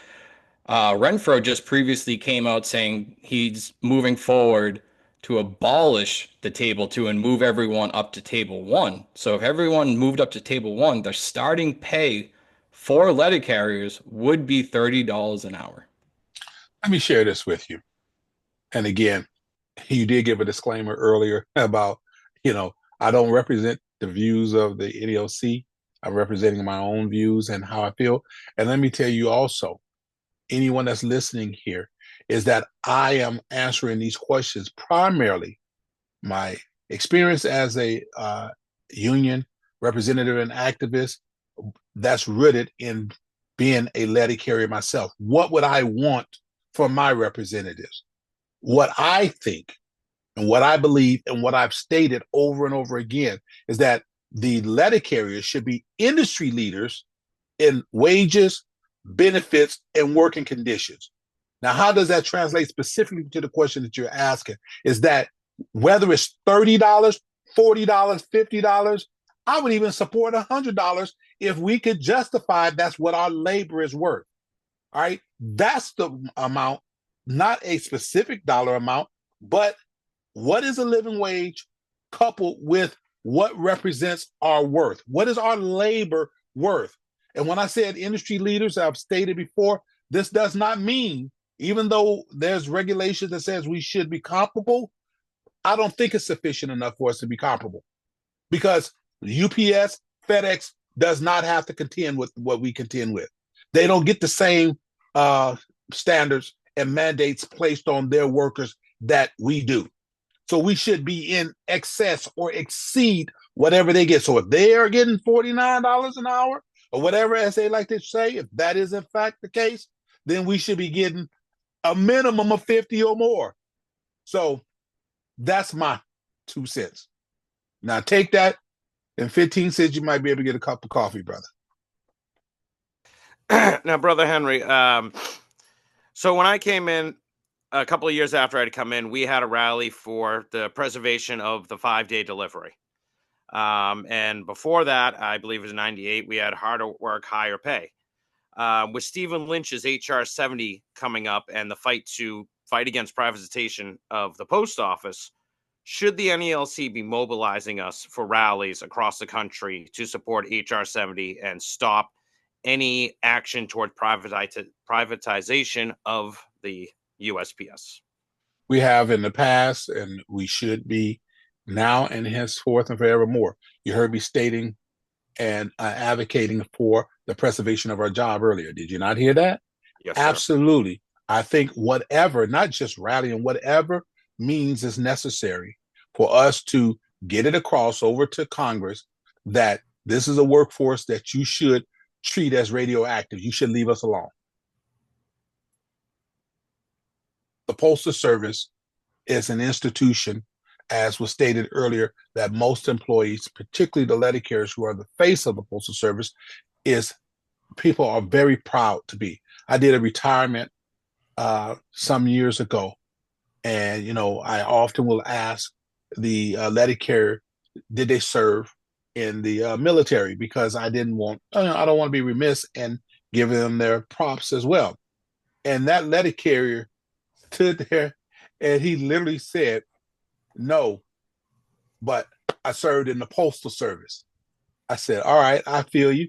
S1: Renfro just previously came out saying he's moving forward to abolish the Table 2 and move everyone up to Table 1. So if everyone moved up to Table 1, their starting pay for letter carriers would be $30 an hour.
S4: Let me share this with you. And again, you did give a disclaimer earlier about, I don't represent the views of the NALC. I'm representing my own views and how I feel. And let me tell you also, anyone that's listening here, is that I am answering these questions primarily my experience as a union representative and activist that's rooted in being a letter carrier myself. What would I want from my representatives? What I think and what I believe and what I've stated over and over again is that the letter carriers should be industry leaders in wages, benefits, and working conditions. Now, how does that translate specifically to the question that you're asking? Is that whether it's $30, $40, $50, I would even support $100 if we could justify that's what our labor is worth. All right. That's the amount, not a specific dollar amount, but what is a living wage coupled with what represents our worth? What is our labor worth? And when I said industry leaders, I've stated before, this does not mean, even though there's regulation that says we should be comparable, I don't think it's sufficient enough for us to be comparable because UPS, FedEx does not have to contend with what we contend with. They don't get the same standards and mandates placed on their workers that we do. So we should be in excess or exceed whatever they get. So if they are getting $49 an hour or whatever, as they like to say, if that is in fact the case, then we should be getting a minimum of 50 or more. So that's my 2 cents. Now take that, and 15 cents, you might be able to get a cup of coffee, brother.
S3: Now, Brother Henry, so when I came in, a couple of years after I'd come in, we had a rally for the preservation of the 5-day delivery. And before that, I believe it was 98, we had harder work, higher pay. With Stephen Lynch's HR 70 coming up and the fight against privatization of the post office, should the NALC be mobilizing us for rallies across the country to support HR 70 and stop any action toward privatization of the USPS?
S4: We have in the past, and we should be now and henceforth and forevermore. You heard me stating and advocating for the preservation of our job earlier. Did you not hear that?
S3: Yes, sir.
S4: Absolutely. I think whatever, not just rallying, whatever means is necessary for us to get it across over to Congress that this is a workforce that you should treat as radioactive. You should leave us alone. The Postal Service is an institution, as was stated earlier, that most employees, particularly the letter carriers who are the face of the Postal Service, people are very proud to be. I did a retirement some years ago, and I often will ask the letter carrier, did they serve in the military? Because I don't want to be remiss in giving them their props as well. And that letter carrier stood there and he literally said, no, but I served in the Postal Service. I said, all right, I feel you.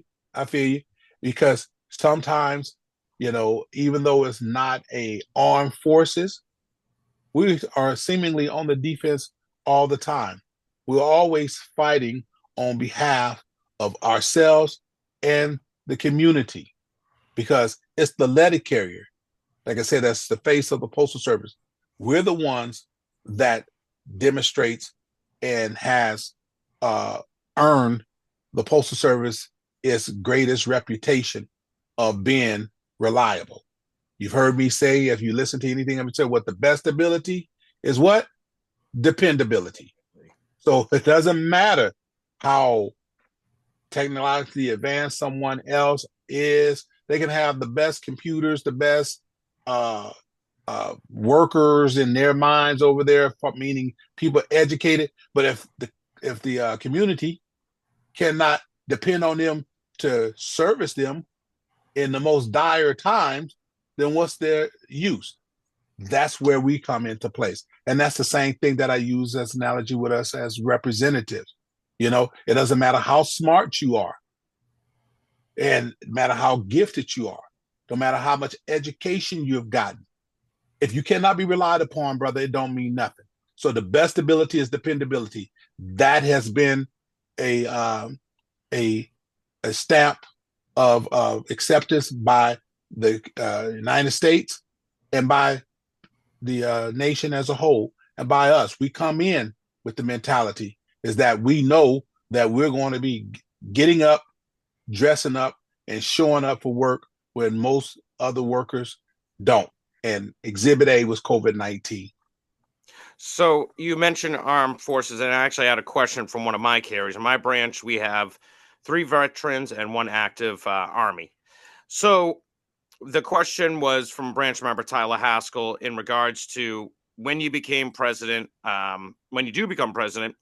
S4: Because sometimes, even though it's not a armed forces, we are seemingly on the defense all the time. We're always fighting on behalf of ourselves and the community because it's the letter carrier. Like I said, that's the face of the Postal Service. We're the ones that demonstrates and has earned the Postal Service its greatest reputation of being reliable. You've heard me say, if you listen to anything I've said, what the best ability is what? Dependability. So it doesn't matter how technologically advanced someone else is. They can have the best computers, the best workers in their minds over there, meaning people educated. But if the community cannot depend on them to service them in the most dire times, then what's their use? That's where we come into place. And that's the same thing that I use as an analogy with us as representatives. It doesn't matter how smart you are, and no matter how gifted you are, no matter how much education you've gotten. If you cannot be relied upon, brother, it don't mean nothing. So the best ability is dependability. That has been a stamp of acceptance by the United States and by the nation as a whole, and by us. We come in with the mentality is that we know that we're going to be getting up, dressing up, and showing up for work when most other workers don't. And Exhibit A was COVID-19.
S3: So you mentioned armed forces, and I actually had a question from one of my carriers. In my branch, we have 3 veterans and 1 active Army. So the question was from branch member Tyler Haskell in regards to when you became president, when you do become president,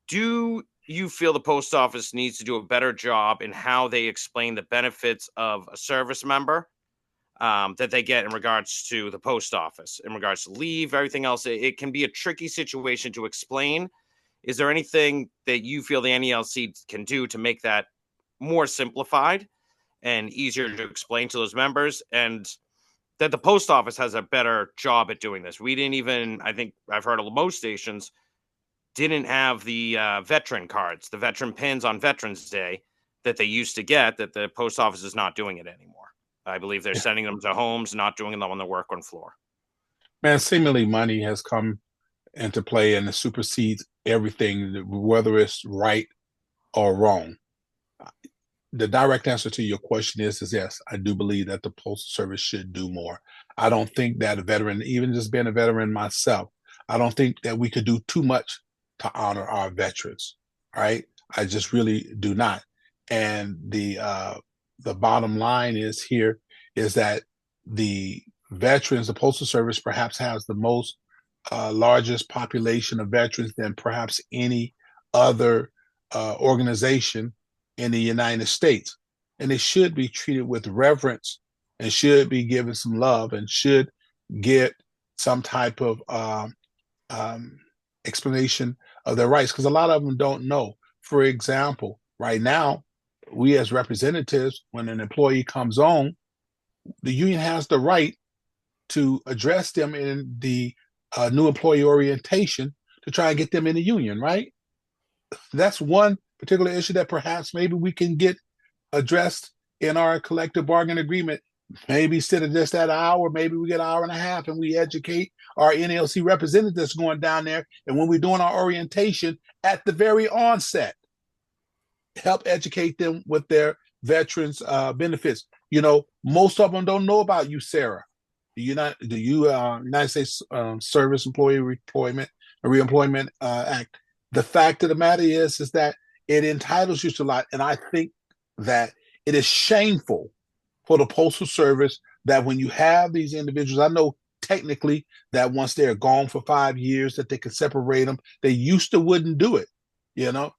S3: do you feel the post office needs to do a better job in how they explain the benefits of a service member that they get in regards to the post office, in regards to leave, everything else. It can be a tricky situation to explain. Is there anything that you feel the NELC can do to make that more simplified and easier to explain to those members, and that the post office has a better job at doing this? We didn't even, I think I've heard of most stations didn't have the veteran cards, the veteran pins on Veterans Day that they used to get, that the post office is not doing it anymore. I believe they're sending them to homes, not doing them on the work on floor.
S4: Man, seemingly money has come into play and it supersedes everything, whether it's right or wrong. The direct answer to your question is yes, I do believe that the Postal Service should do more. I don't think that a veteran, even just being a veteran myself, I don't think that we could do too much to honor our veterans, right? I just really do not. And the bottom line is that the veterans, the Postal Service perhaps has the most largest population of veterans than perhaps any other organization in the United States. And they should be treated with reverence and should be given some love and should get some type of explanation of their rights, because a lot of them don't know. For example, right now, we as representatives, when an employee comes on, the union has the right to address them in the new employee orientation to try and get them in the union, right? That's one particular issue that perhaps maybe we can get addressed in our collective bargaining agreement. Maybe instead of just that hour, maybe we get an hour and a half and we educate our NLC representatives going down there. And when we're doing our orientation at the very onset, help educate them with their veterans benefits. You know, most of them don't know about USERA, the United States Service Employee Reemployment Act. The fact of the matter is that it entitles you to a lot. And I think that it is shameful for the Postal Service that when you have these individuals, I know technically that once they're gone for 5 years that they can separate them. They used to wouldn't do it. You know,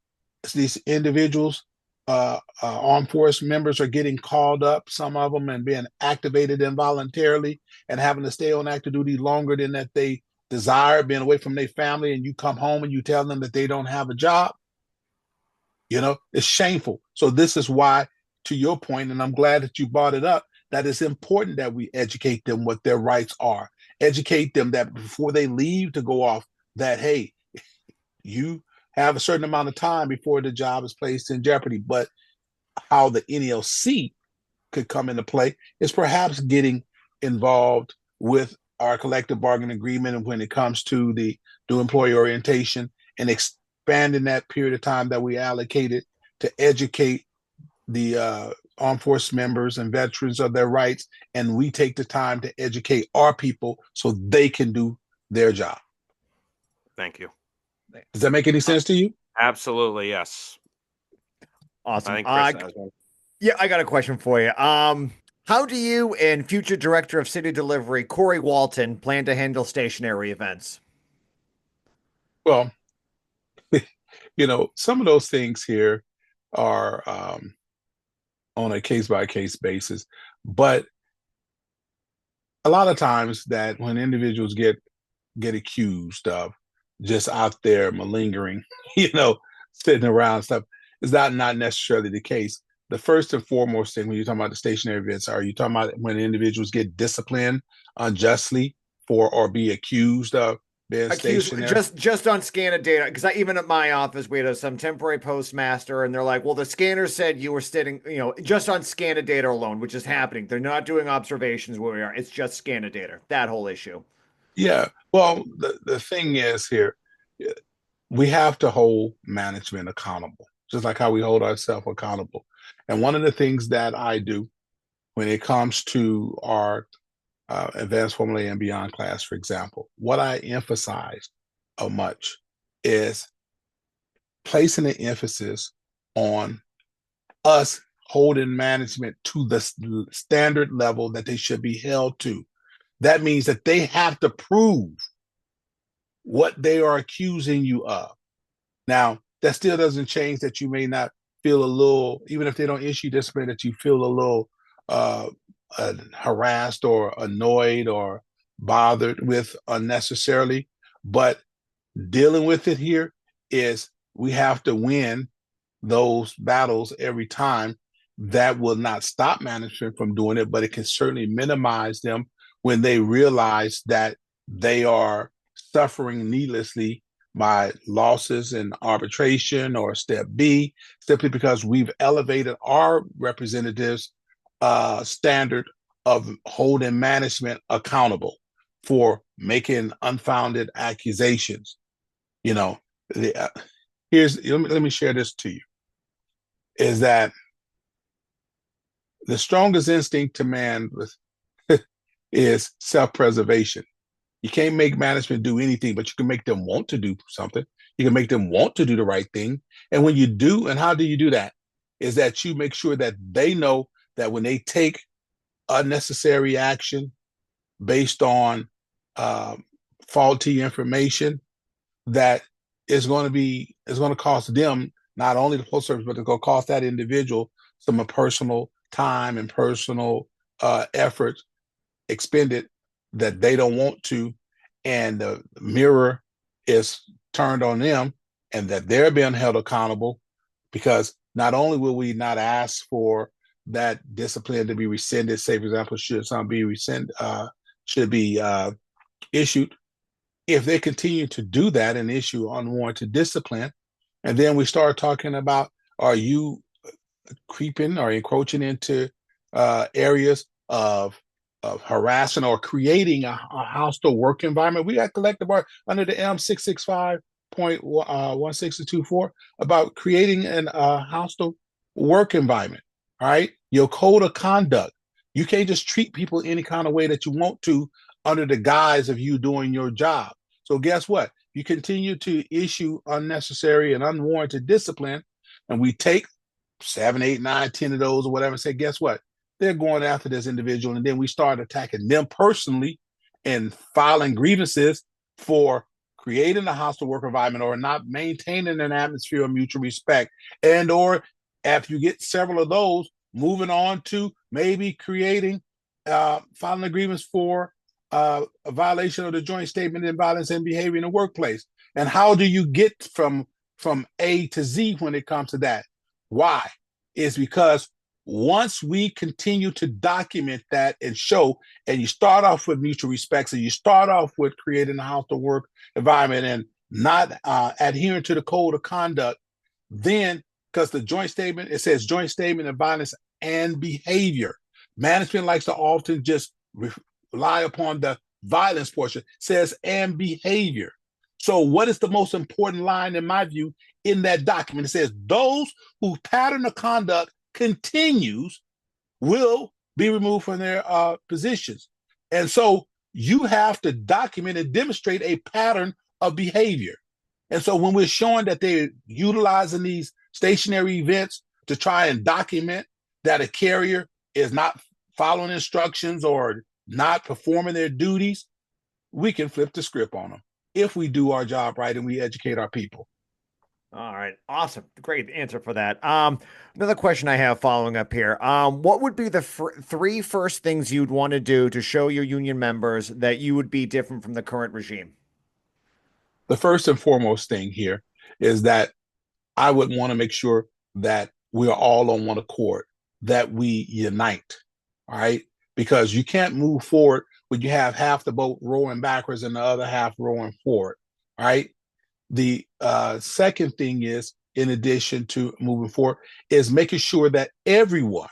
S4: these individuals, armed force members are getting called up, some of them, and being activated involuntarily and having to stay on active duty longer than that they desire, being away from their family, and you come home and you tell them that they don't have a job. You know, it's shameful. So this is why, to your point, and I'm glad that you brought it up, that it's important that we educate them what their rights are. Educate them that before they leave to go off, that, hey, you have a certain amount of time before the job is placed in jeopardy. But how the NLC could come into play is perhaps getting involved with our collective bargaining agreement, and when it comes to the new employee orientation, and expanding that period of time that we allocated to educate the armed force members and veterans of their rights, and we take the time to educate our people so they can do their job.
S3: Thank you.
S4: Does that make any sense to you?
S3: Absolutely, yes.
S2: Awesome.
S3: I think Chris has one.
S2: Yeah, I got a question for you. How do you and future director of city delivery, Corey Walton, plan to handle stationary events?
S4: Well, you know, some of those things here are on a case-by-case basis, but a lot of times that when individuals get accused of just out there malingering, you know, sitting around stuff, is that not necessarily the case. The first and foremost thing when you're talking about the stationary events, are you talking about when individuals get disciplined unjustly for or be accused of being stationary?
S2: Just on scanner data, because even at my office we had some temporary postmaster, and they're like, well, the scanner said you were sitting, you know, just on scanner data alone, which is happening. They're not doing observations where we are. It's just scanner data, that whole issue.
S4: Yeah. Well, the thing is here, we have to hold management accountable, just like how we hold ourselves accountable. And one of the things that I do when it comes to our advanced formula and beyond class, for example, what I emphasize much is placing an emphasis on us holding management to the standard level that they should be held to. That means that they have to prove what they are accusing you of. Now, that still doesn't change that you may not feel a little, even if they don't issue discipline, that you feel a little harassed or annoyed or bothered with unnecessarily. But dealing with it here is we have to win those battles every time. That will not stop management from doing it, but it can certainly minimize them when they realize that they are suffering needlessly by losses in arbitration or step B, simply because we've elevated our representatives' standard of holding management accountable for making unfounded accusations. You know, let me share this to you, is that the strongest instinct to man is self-preservation. You can't make management do anything, but you can make them want to do something. You can make them want to do the right thing. And when you do, and how do you do that? Is that you make sure that they know that when they take unnecessary action based on faulty information, that is going to cost them not only the postal service, but it's going to cost that individual some personal time and personal effort expended that they don't want to, and the mirror is turned on them, and that they're being held accountable, because not only will we not ask for that discipline to be rescinded, say for example, should some be should be issued, if they continue to do that and issue unwarranted discipline, and then we start talking about, are you creeping or encroaching into areas of harassing or creating a hostile work environment? We got collective bargaining under the M665.1624 about creating an hostile work environment. All right, your code of conduct. You can't just treat people any kind of way that you want to under the guise of you doing your job. So guess what? You continue to issue unnecessary and unwarranted discipline, and we take 7, 8, 9, 10 of those or whatever and say, guess what? They're going after this individual, and then we start attacking them personally and filing grievances for creating a hostile work environment or not maintaining an atmosphere of mutual respect, and or after you get several of those, moving on to maybe creating filing a grievance for a violation of the joint statement in violence and behavior in the workplace. And how do you get from A to Z when it comes to that? Why? It's because once we continue to document that and show, and you start off with mutual respect, so you start off with creating a hostile work environment and not adhering to the code of conduct, then, because the joint statement, it says joint statement of violence and behavior. Management likes to often just rely upon the violence portion, says and behavior. So what is the most important line in my view in that document? It says those whose pattern of conduct continues will be removed from their positions. And so you have to document and demonstrate a pattern of behavior. And so when we're showing that they're utilizing these stationary events to try and document that a carrier is not following instructions or not performing their duties, we can flip the script on them if we do our job right and we educate our people.
S2: All right. Awesome. Great answer for that. Another question I have following up here. What would be the three first things you'd want to do to show your union members that you would be different from the current regime?
S4: The first and foremost thing here is that I would want to make sure that we are all on one accord, that we unite. All right. Because you can't move forward when you have half the boat rowing backwards and the other half rowing forward. All right. The second thing is, in addition to moving forward, is making sure that everyone,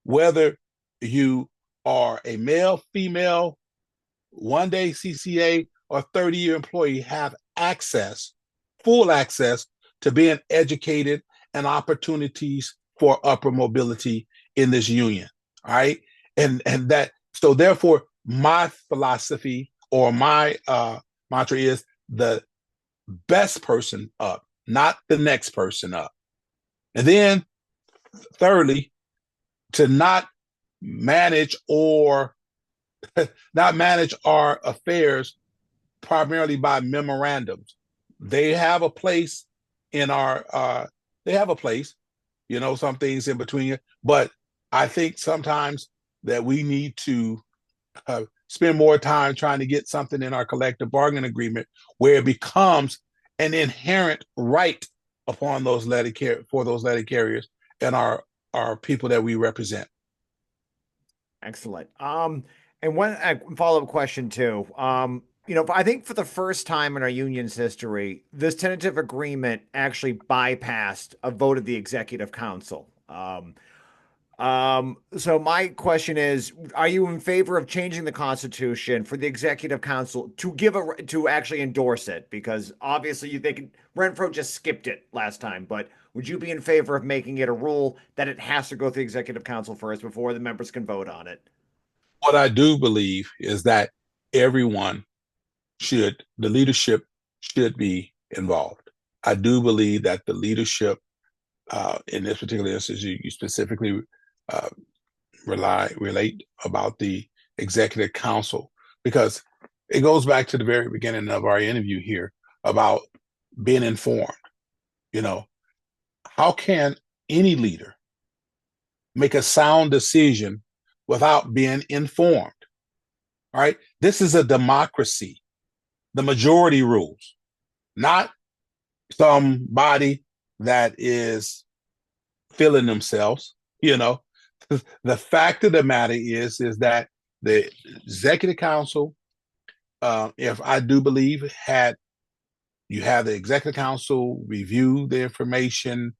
S4: whether you are a male, female, one-day CCA, or 30-year employee, have access, full access to being educated and opportunities for upper mobility in this union. All right. And that, so therefore, my philosophy or my mantra is the best person up, not the next person up. And then thirdly, to not manage our affairs primarily by memorandums. They have a place in our, some things in between, but I think sometimes that we need to spend more time trying to get something in our collective bargaining agreement where it becomes an inherent right upon those for those letter carriers and our people that we represent.
S2: Excellent. And one follow-up question too. I think for the first time in our union's history, this tentative agreement actually bypassed a vote of the executive council. So my question is, are you in favor of changing the Constitution for the Executive Council to actually endorse it? Because obviously Renfro just skipped it last time, but would you be in favor of making it a rule that it has to go through the Executive Council first before the members can vote on it?
S4: What I do believe is that everyone the leadership should be involved. I do believe that the leadership, in this particular instance, you specifically uh, relate about the executive council, because it goes back to the very beginning of our interview here about being informed. You know, how can any leader make a sound decision without being informed? All right. This is a democracy. The majority rules, not somebody that is feeling themselves. You know, the fact of the matter is that the executive council, if I do believe, you have the executive council review the information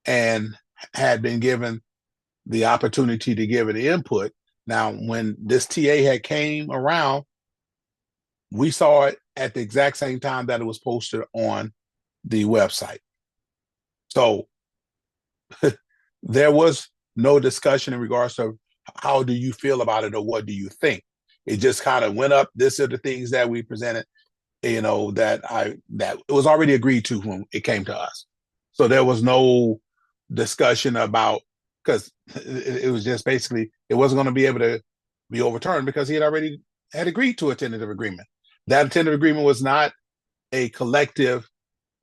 S4: and had been given the opportunity to give it input. Now, when this TA had came around, we saw it at the exact same time that it was posted on the website. So there was no discussion in regards to how do you feel about it or what do you think. It just kind of went up. These are the things that we presented, that it was already agreed to when it came to us. So there was no discussion about, because it was just basically it wasn't going to be able to be overturned because he had agreed to a tentative agreement. That tentative agreement was not a collective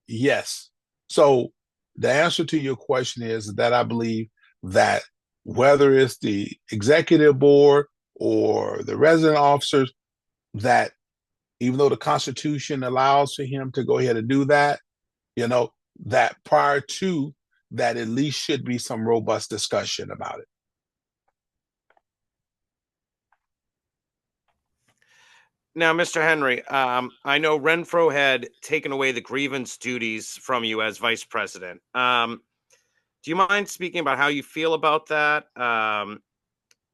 S4: yes. So the answer to your question is that I believe that whether it's the executive board or the resident officers, that even though the Constitution allows for him to go ahead and do that, that prior to that, at least should be some robust discussion about it.
S3: Now, Mr. Henry, I know Renfro had taken away the grievance duties from you as vice president. Do you mind speaking about how you feel about that?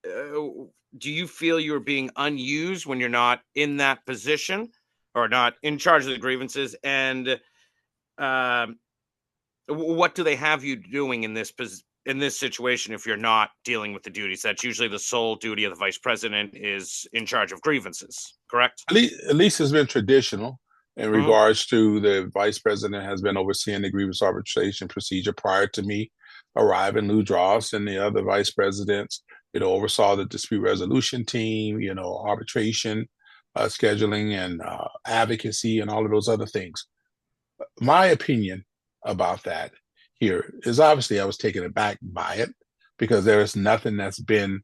S3: Do you feel you're being unused when you're not in that position or not in charge of the grievances? And what do they have you doing in this situation if you're not dealing with the duties? That's usually the sole duty of the vice president, is in charge of grievances, correct?
S4: At least it's been traditional in regards to the vice president has been overseeing the grievance arbitration procedure prior to me arriving. Lou Dross and the other vice presidents, oversaw the dispute resolution team, arbitration, scheduling, and advocacy, and all of those other things. My opinion about that here is obviously I was taken aback by it because there is nothing that's been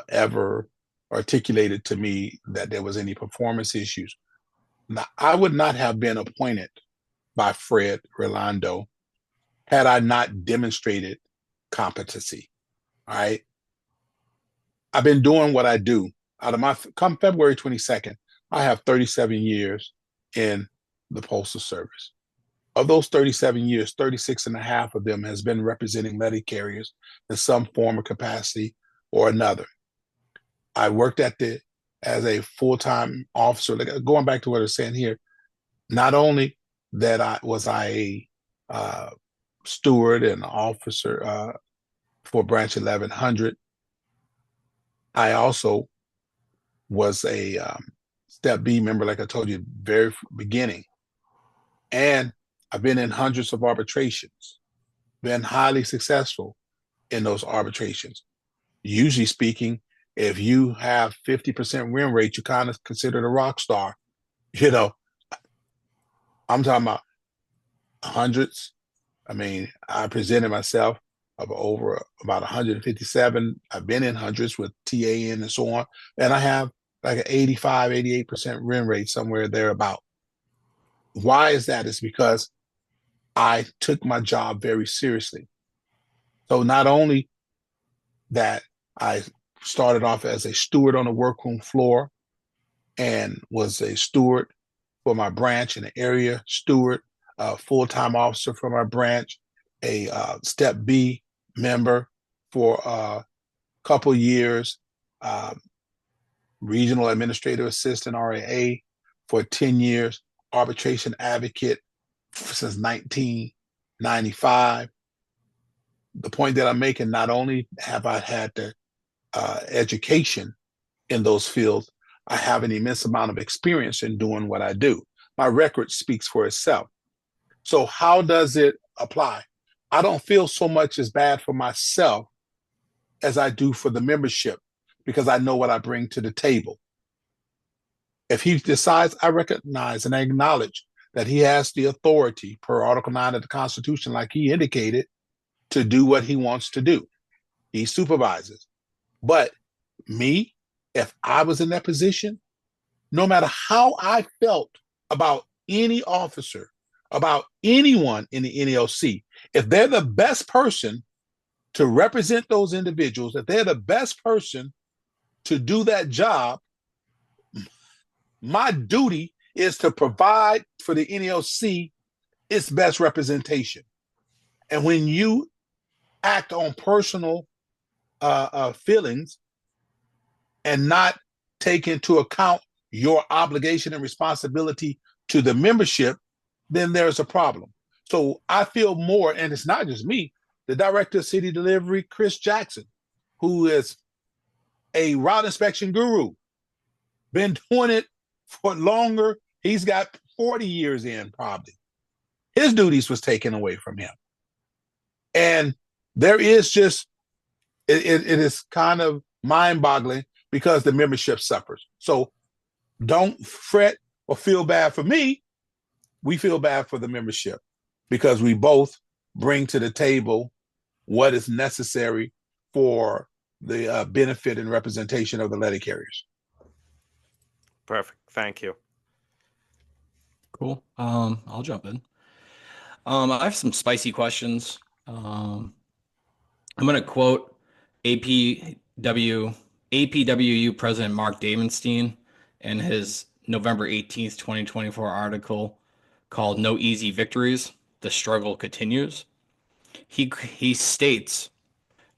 S4: ever articulated to me that there was any performance issues. Now, I would not have been appointed by Fred Rolando had I not demonstrated competency. All right. I've been doing what I do. Come February 22nd, I have 37 years in the Postal Service. Of those 37 years, 36 and a half of them has been representing letter carriers in some form or capacity or another. I worked as a full-time officer, going back to what I was saying here, not only that I was a steward and officer for Branch 1100, I also was a Step B member, like I told you, very beginning. And I've been in hundreds of arbitrations, been highly successful in those arbitrations. Usually speaking, if you have 50% win rate, you're kind of considered a rock star. I'm talking about hundreds. I mean, I presented myself of over about 157. I've been in hundreds with TAN and so on. And I have like an 85, 88% win rate, somewhere thereabout. Why is that? It's because I took my job very seriously. So not only that I started off as a steward on the workroom floor and was a steward for my branch, an area steward, a full-time officer for my branch, a Step B member for a couple years, uh, regional administrative assistant, RAA, for 10 years, arbitration advocate since 1995. The point that I'm making, not only have I had the education in those fields, I have an immense amount of experience in doing what I do. My record speaks for itself. So how does it apply? I don't feel so much as bad for myself as I do for the membership, because I know what I bring to the table. If he decides, I recognize and I acknowledge that he has the authority per Article 9 of the Constitution, like he indicated, to do what he wants to do. He supervises. But me, if I was in that position, no matter how I felt about any officer, about anyone in the NALC, if they're the best person to represent those individuals, if they're the best person to do that job, my duty is to provide for the NALC its best representation. And when you act on personal feelings and not take into account your obligation and responsibility to the membership, then there's a problem. So I feel more, and it's not just me, the director of city delivery, Chris Jackson, who is a route inspection guru, been doing it for longer. He's got 40 years in probably. His duties was taken away from him. And there is just, it is kind of mind-boggling because the membership suffers. So don't fret or feel bad for me. We feel bad for the membership because we both bring to the table what is necessary for the benefit and representation of the letter carriers.
S3: Perfect. Thank you.
S1: Cool. I'll jump in. I have some spicy questions. I'm going to quote APWU President Mark Davenstein in his November 18th, 2024 article called No Easy Victories, The Struggle Continues. He states,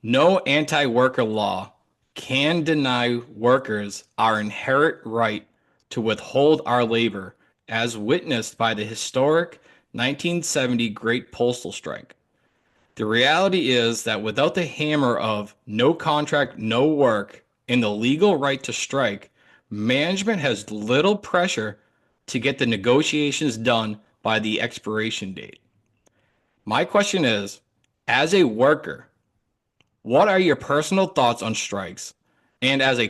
S1: no anti-worker law can deny workers our inherent right to withhold our labor, as witnessed by the historic 1970 Great Postal Strike. The reality is that without the hammer of no contract, no work, and the legal right to strike, management has little pressure to get the negotiations done by the expiration date. My question is, as a worker, what are your personal thoughts on strikes? And as a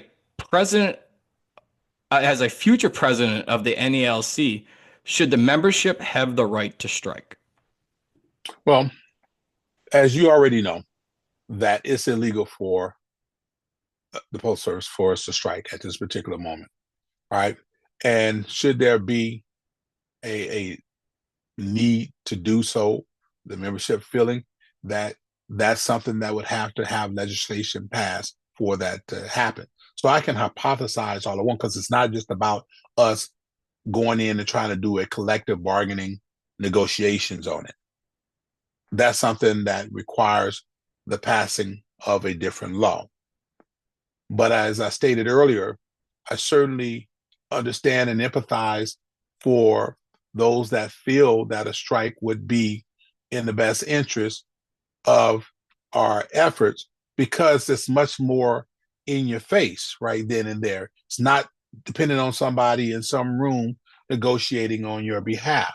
S1: future president of the NALC, should the membership have the right to strike?
S4: Well, as you already know, that it's illegal for the Postal Service for us to strike at this particular moment. All right. And should there be a need to do so, the membership feeling that that's something that would have to have legislation passed for that to happen. So I can hypothesize all I want, because it's not just about us going in and trying to do a collective bargaining negotiations on it. That's something that requires the passing of a different law. But as I stated earlier, I certainly understand and empathize for those that feel that a strike would be in the best interest of our efforts, because it's much more in your face right then and there. It's not dependent on somebody in some room negotiating on your behalf,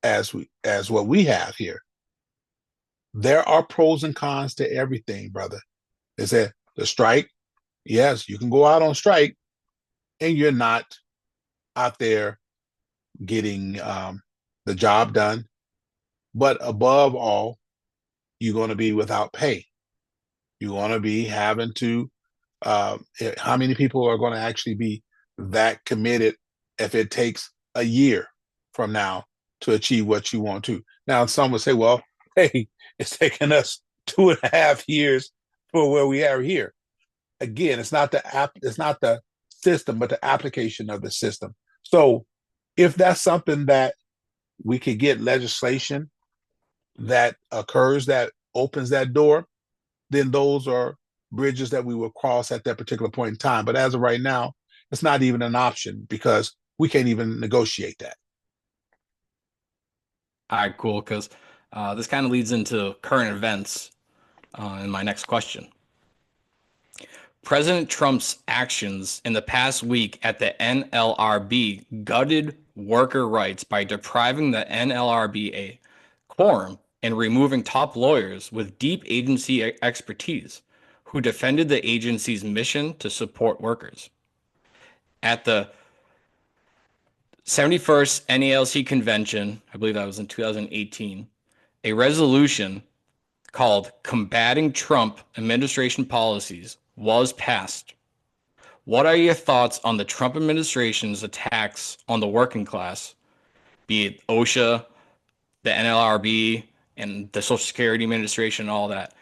S4: as what we have here. There are pros and cons to everything, brother. Is that the strike? Yes, you can go out on strike and you're not out there getting the job done. But above all, you're going to be without pay. You're going to be having to, how many people are going to actually be that committed if it takes a year from now to achieve what you want to? Now, some would say, well, hey, it's taken us 2.5 years for where we are here. Again, it's not the system, but the application of the system. So if that's something that we could get legislation that occurs that opens that door, then those are bridges that we will cross at that particular point in time. But as of right now, it's not even an option because we can't even negotiate that.
S1: All right, cool. Because this kind of leads into current events in my next question. President Trump's actions in the past week at the NLRB gutted worker rights by depriving the NLRB a quorum and removing top lawyers with deep agency expertise who defended the agency's mission to support workers. At the 71st NALC convention, I believe that was in 2018, a resolution called Combating Trump Administration Policies was passed. What are your thoughts on the Trump administration's attacks on the working class, be it OSHA, the NLRB, and the Social Security Administration, and all that?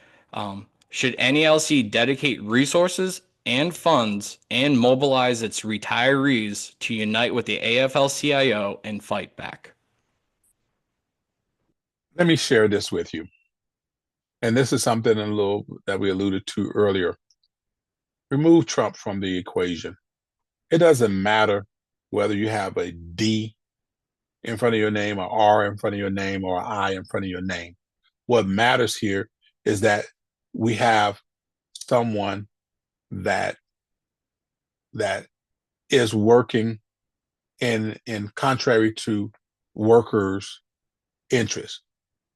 S1: Should NALC dedicate resources and funds and mobilize its retirees to unite with the AFL-CIO and fight back?
S4: Let me share this with you. And this is something a little that we alluded to earlier. Remove Trump from the equation. It doesn't matter whether you have a D in front of your name, or R in front of your name, or I in front of your name. What matters here is that we have someone that is working in contrary to workers' interests.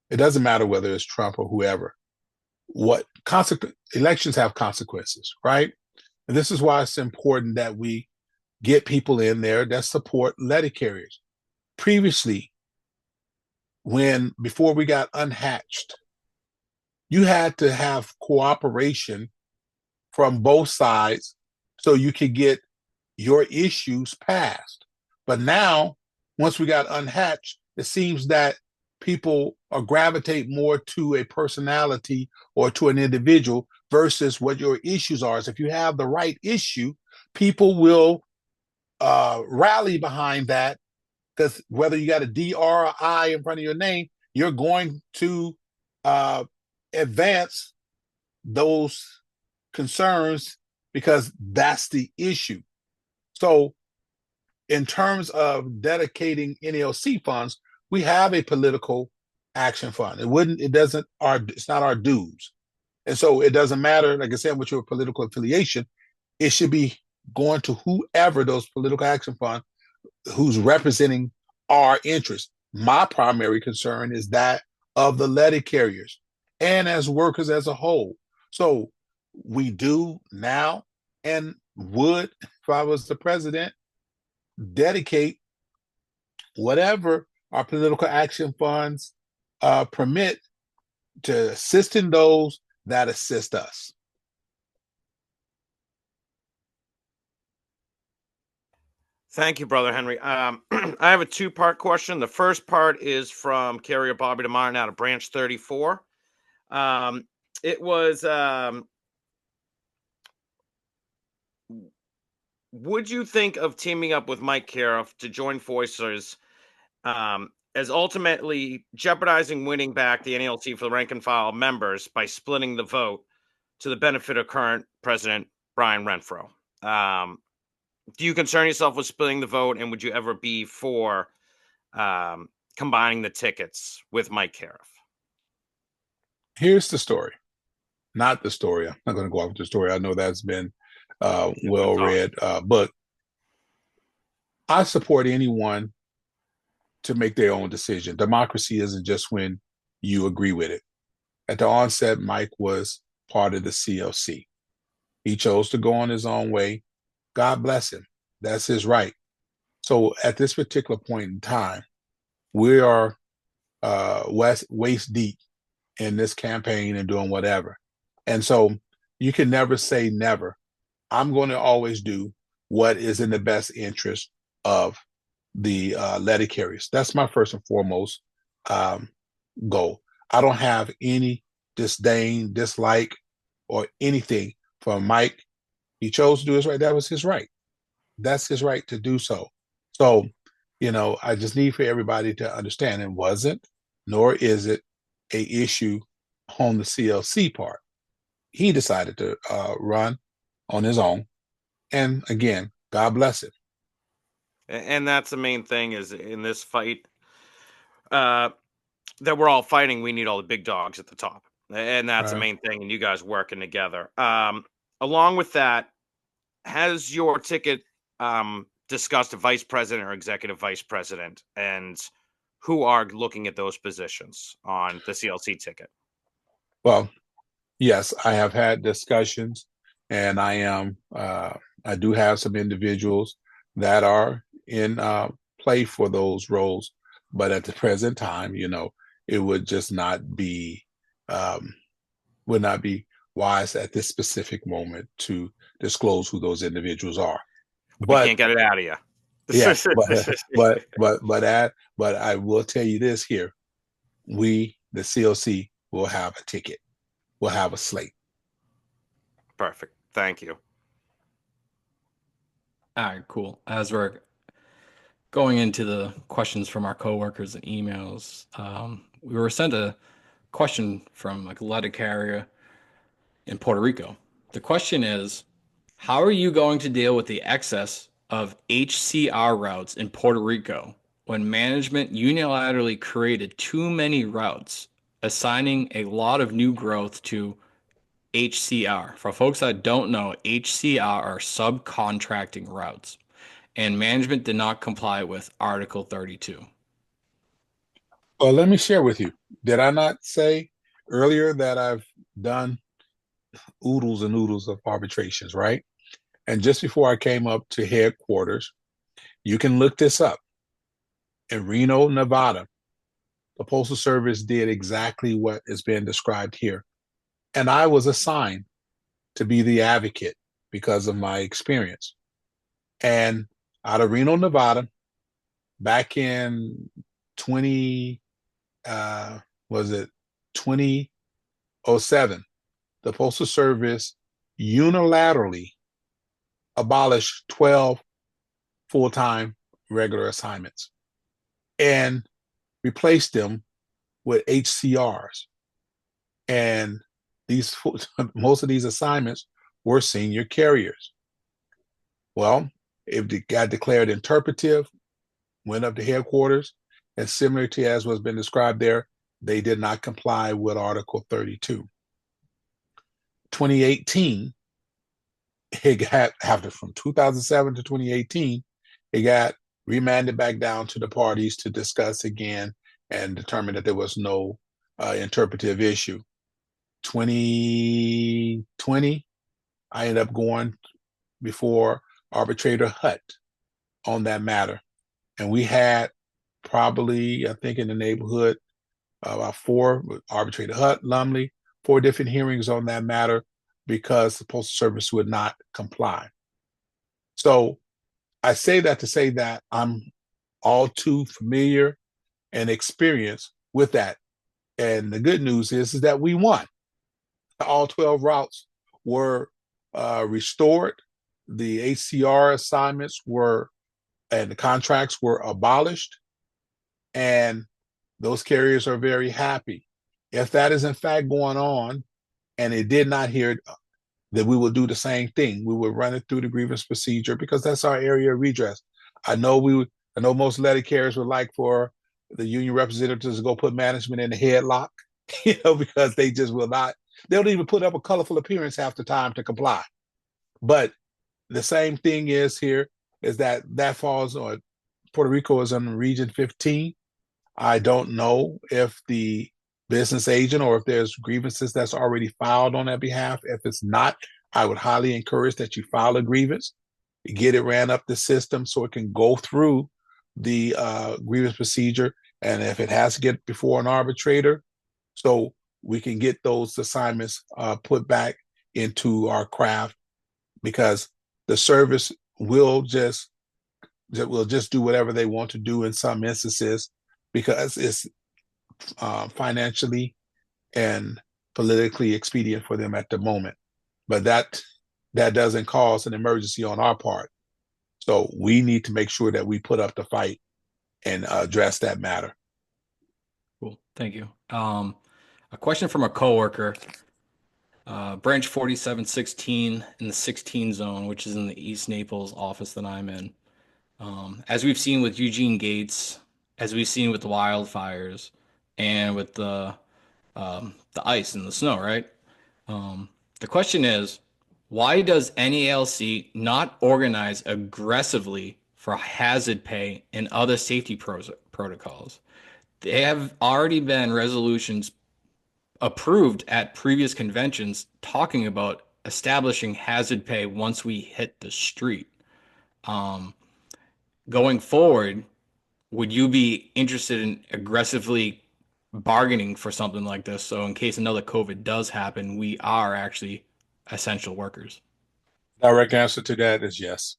S4: It doesn't matter whether it's Trump or whoever. Elections have consequences, right? And this is why it's important that we get people in there that support letter carriers. Previously, before we got unhatched, you had to have cooperation from both sides so you could get your issues passed. But now, once we got unhatched, it seems that people gravitate more to a personality or to an individual versus what your issues are. So if you have the right issue, people will rally behind that, because whether you got a D or I in front of your name, you're going to advance those concerns because that's the issue. So in terms of dedicating NALC funds, we have a political action fund. It's not our dues. And so it doesn't matter, like I said, with your political affiliation, it should be going to whoever those political action fund who's representing our interests. My primary concern is that of the letter carriers and as workers as a whole. So we do now, and would, if I was the president, dedicate whatever our political action funds permit to assisting those that assist us.
S3: Thank you, Brother Henry. I have a two-part question. The first part is from carrier Bobby DeMartin out of Branch 34. It was, would you think of teaming up with Mike Cariff to join forces as ultimately jeopardizing winning back the NALC for the rank and file members by splitting the vote to the benefit of current President Brian Renfro? Do you concern yourself with splitting the vote, and would you ever be for combining the tickets with Mike Cariff?
S4: Here's the story. Not the story. I'm not going to go off with the story. I know that's been well-read book. I support anyone to make their own decision. Democracy isn't just when you agree with it. At the onset, Mike was part of the CLC. He chose to go on his own way. God bless him. That's his right. So at this particular point in time, we are waist deep in this campaign and doing whatever. And so you can never say never. I'm going to always do what is in the best interest of the letter carriers. That's my first and foremost um, goal. I don't have any disdain, dislike, or anything for Mike. He chose to do his right. That was his right. That's his right to do so. So, I just need for everybody to understand it wasn't, nor is it a issue on the CLC part. He decided to run on his own. And again, God bless him.
S3: And that's the main thing is in this fight that we're all fighting, we need all the big dogs at the top. And that's the main thing. And you guys working together. Along with that, has your ticket discussed a vice president or executive vice president, and who are looking at those positions on the CLC ticket?
S4: Well, yes, I have had discussions, and I do have some individuals that are in play for those roles, but at the present time, it would just not be would not be wise at this specific moment to disclose who those individuals are.
S3: But we can't get it out of you.
S4: Yeah, but I will tell you this here: we, the CLC, will have a ticket. We'll have a slate.
S3: Perfect. Thank you.
S1: All right, cool. As we're going into the questions from our coworkers and emails, we were sent a question from a letter carrier in Puerto Rico. The question is, how are you going to deal with the excess of HCR routes in Puerto Rico when management unilaterally created too many routes, assigning a lot of new growth to HCR? For folks that don't know, HCR are subcontracting routes, and management did not comply with Article 32.
S4: Well, let me share with you. Did I not say earlier that I've done oodles and oodles of arbitrations, right? And just before I came up to headquarters, you can look this up. In Reno, Nevada, the Postal Service did exactly what is being described here. And I was assigned to be the advocate because of my experience. And out of Reno, Nevada, back in 2007, the Postal Service unilaterally abolished 12 full-time regular assignments and replaced them with HCRs. And most of these assignments were senior carriers. Well, if it got declared interpretive, went up to headquarters, and similar to as was been described there, they did not comply with Article 32. 2018, it got, after from 2007 to 2018, it got remanded back down to the parties to discuss again and determine that there was no interpretive issue. 2020, I ended up going before Arbitrator Hutt on that matter. And we had probably, I think, in the neighborhood about 4, Arbitrator Hutt, Lumley, 4 different hearings on that matter because the Postal Service would not comply. So I say that to say that I'm all too familiar and experienced with that. And the good news is that we won. All 12 routes were restored. The HCR assignments were, and the contracts were abolished. And those carriers are very happy. If that is in fact going on, and it did not hear, then we will do the same thing. We will run it through the grievance procedure because that's our area of redress. I know most letter carriers would like for the union representatives to go put management in the headlock, because they just will not. They don't even put up a colorful appearance half the time to comply. But the same thing is here is that falls on Puerto Rico is on Region 15. I don't know if the business agent or if there's grievances that's already filed on that behalf. If it's not, I would highly encourage that you file a grievance, get it ran up the system so it can go through the grievance procedure. And if it has to get before an arbitrator, so we can get those assignments put back into our craft, because the service will just do whatever they want to do in some instances, because it's financially and politically expedient for them at the moment. But that doesn't cause an emergency on our part. So we need to make sure that we put up the fight and address that matter.
S1: Cool. Thank you. A question from a coworker, branch 4716 in the 16 zone, which is in the East Naples office that I'm in. As we've seen with Eugene Gates, as we've seen with the wildfires and with the ice and the snow, right? The question is, why does NALC not organize aggressively for hazard pay and other safety protocols? There have already been resolutions approved at previous conventions talking about establishing hazard pay once we hit the street. Going forward, would you be interested in aggressively bargaining for something like this? So in case another COVID does happen, we are actually essential workers.
S4: Direct answer to that is yes.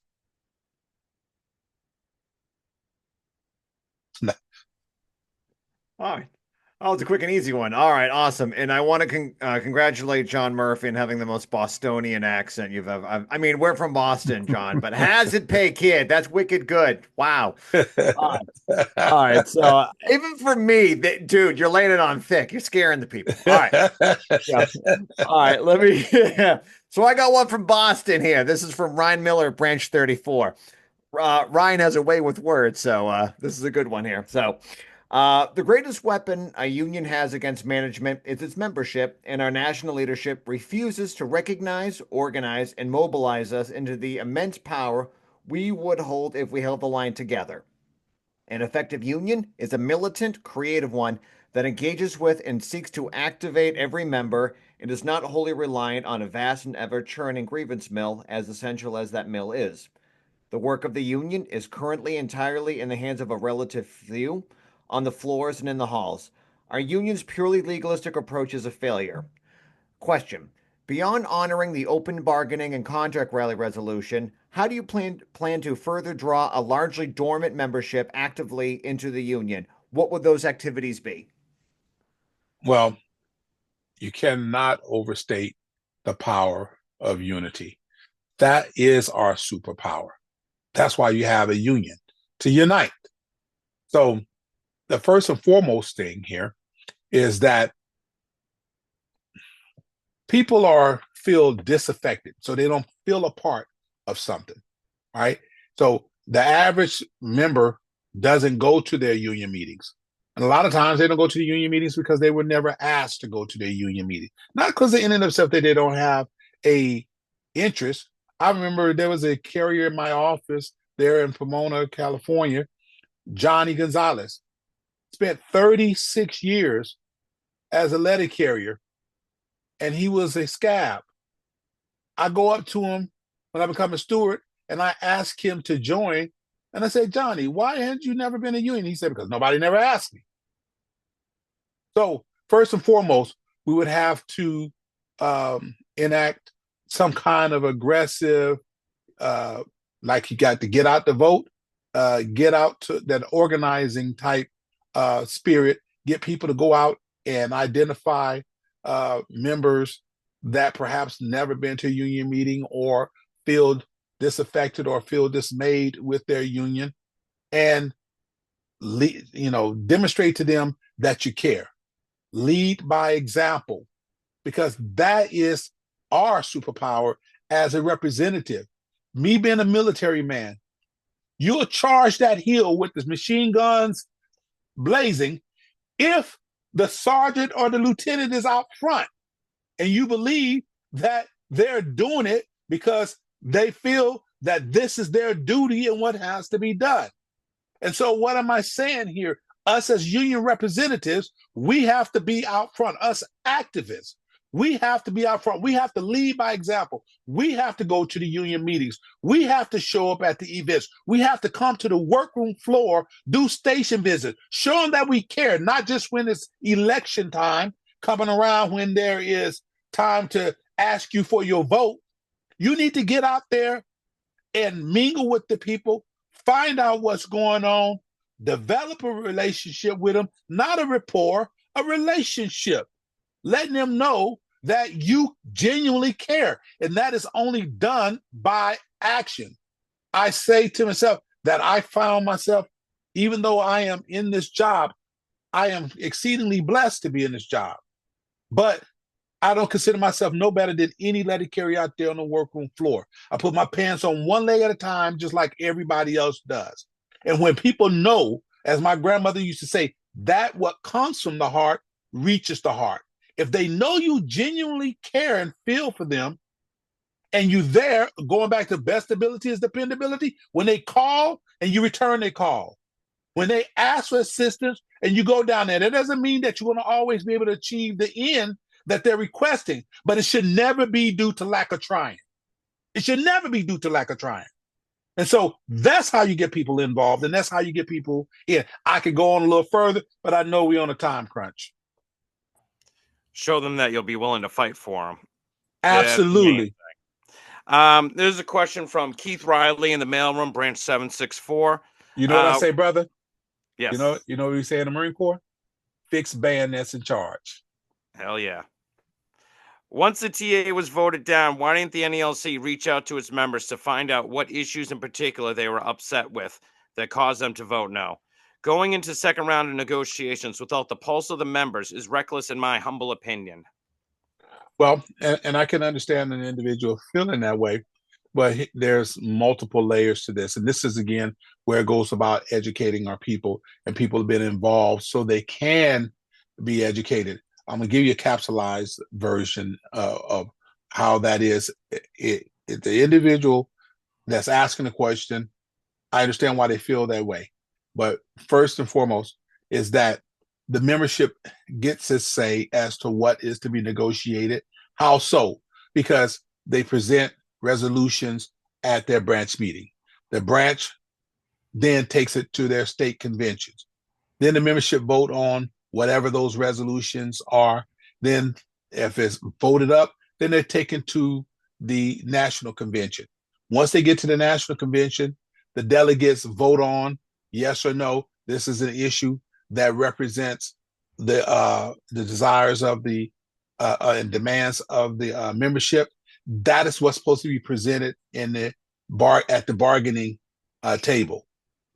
S2: All right. Oh, it's a quick and easy one. All right, awesome. And I want to congratulate John Murphy on having the most Bostonian accent you've ever. I mean, we're from Boston, John, but hazard pay kid, that's wicked good. Wow. All right. So even for me, dude, you're laying it on thick. You're scaring the people. All right. Yeah. All right. Let me. Yeah. So I got one from Boston here. This is from Ryan Miller, Branch 34. Ryan has a way with words, so this is a good one here. So, the greatest weapon a union has against management is its membership, and our national leadership refuses to recognize, organize, and mobilize us into the immense power we would hold if we held the line together. An effective union is a militant, creative one that engages with and seeks to activate every member and is not wholly reliant on a vast and ever churning grievance mill, as essential as that mill is. The work of the union is currently entirely in the hands of a relative few on the floors and in the halls. Our union's purely legalistic approach is a failure. Question. Beyond honoring the open bargaining and contract rally resolution, how do you plan to further draw a largely dormant membership actively into the union? What would those activities be?
S4: Well, you cannot overstate the power of unity. That is our superpower. That's why you have a union, to unite. So the first and foremost thing here is that people feel disaffected, so they don't feel a part of something, right? So the average member doesn't go to their union meetings. And a lot of times they don't go to the union meetings because they were never asked to go to their union meeting. Not because in and of themselves they don't have a interest. I remember there was a carrier in my office there in Pomona, California, Johnny Gonzalez, spent 36 years as a letter carrier, and he was a scab. I go up to him when I become a steward, and I ask him to join. And I say, Johnny, why had you never been a union? He said, because nobody never asked me. So first and foremost, we would have to enact some kind of aggressive, like you got to get out the vote, get out to that organizing type spirit, get people to go out and identify members that perhaps never been to a union meeting or feel disaffected or feel dismayed with their union, and demonstrate to them that you care. Lead by example, because that is our superpower as a representative. Me being a military man, you'll charge that hill with the machine guns blazing if the sergeant or the lieutenant is out front and you believe that they're doing it because they feel that this is their duty and what has to be done. And so what am I saying here? Us as union representatives, we have to be out front. Us activists, we have to be out front. We have to lead by example. We have to go to the union meetings. We have to show up at the events. We have to come to the workroom floor, do station visits, show them that we care, not just when it's election time, coming around when there is time to ask you for your vote. You need to get out there and mingle with the people, find out what's going on, develop a relationship with them, not a rapport, a relationship, letting them know that you genuinely care. And that is only done by action. I say to myself that I found myself, even though I am in this job, I am exceedingly blessed to be in this job. But I don't consider myself no better than any letter carrier out there on the workroom floor. I put my pants on one leg at a time, just like everybody else does. And when people know, as my grandmother used to say, that what comes from the heart reaches the heart. If they know you genuinely care and feel for them, and you there, going back to best ability is dependability, when they call and you return their call, when they ask for assistance and you go down there, that doesn't mean that you're going to always be able to achieve the end that they're requesting, but it should never be due to lack of trying. It should never be due to lack of trying. And so that's how you get people involved, and that's how you get people in. I could go on a little further, but I know we're on a time crunch.
S3: Show them that you'll be willing to fight for them.
S4: Absolutely.
S3: There's a question from Keith Riley in the mailroom, branch 764.
S4: You know what I say, brother?
S3: Yes.
S4: You know what we say in the Marine Corps? Fixed bayonets in charge.
S3: Hell yeah. Once the TA was voted down, why didn't the NALC reach out to its members to find out what issues in particular they were upset with that caused them to vote no? Going into second round of negotiations without the pulse of the members is reckless in my humble opinion.
S4: Well, and I can understand an individual feeling that way, but there's multiple layers to this. And this is, again, where it goes about educating our people, and people have been involved so they can be educated. I'm going to give you a capsulized version of how that is. The individual that's asking the question, I understand why they feel that way. But first and foremost is that the membership gets its say as to what is to be negotiated. How so? Because they present resolutions at their branch meeting. The branch then takes it to their state conventions. Then the membership vote on whatever those resolutions are. Then if it's voted up, then they're taken to the national convention. Once they get to the national convention, the delegates vote on yes or no. This is an issue that represents the desires of the and demands of the membership. That is what's supposed to be presented in the at the bargaining table.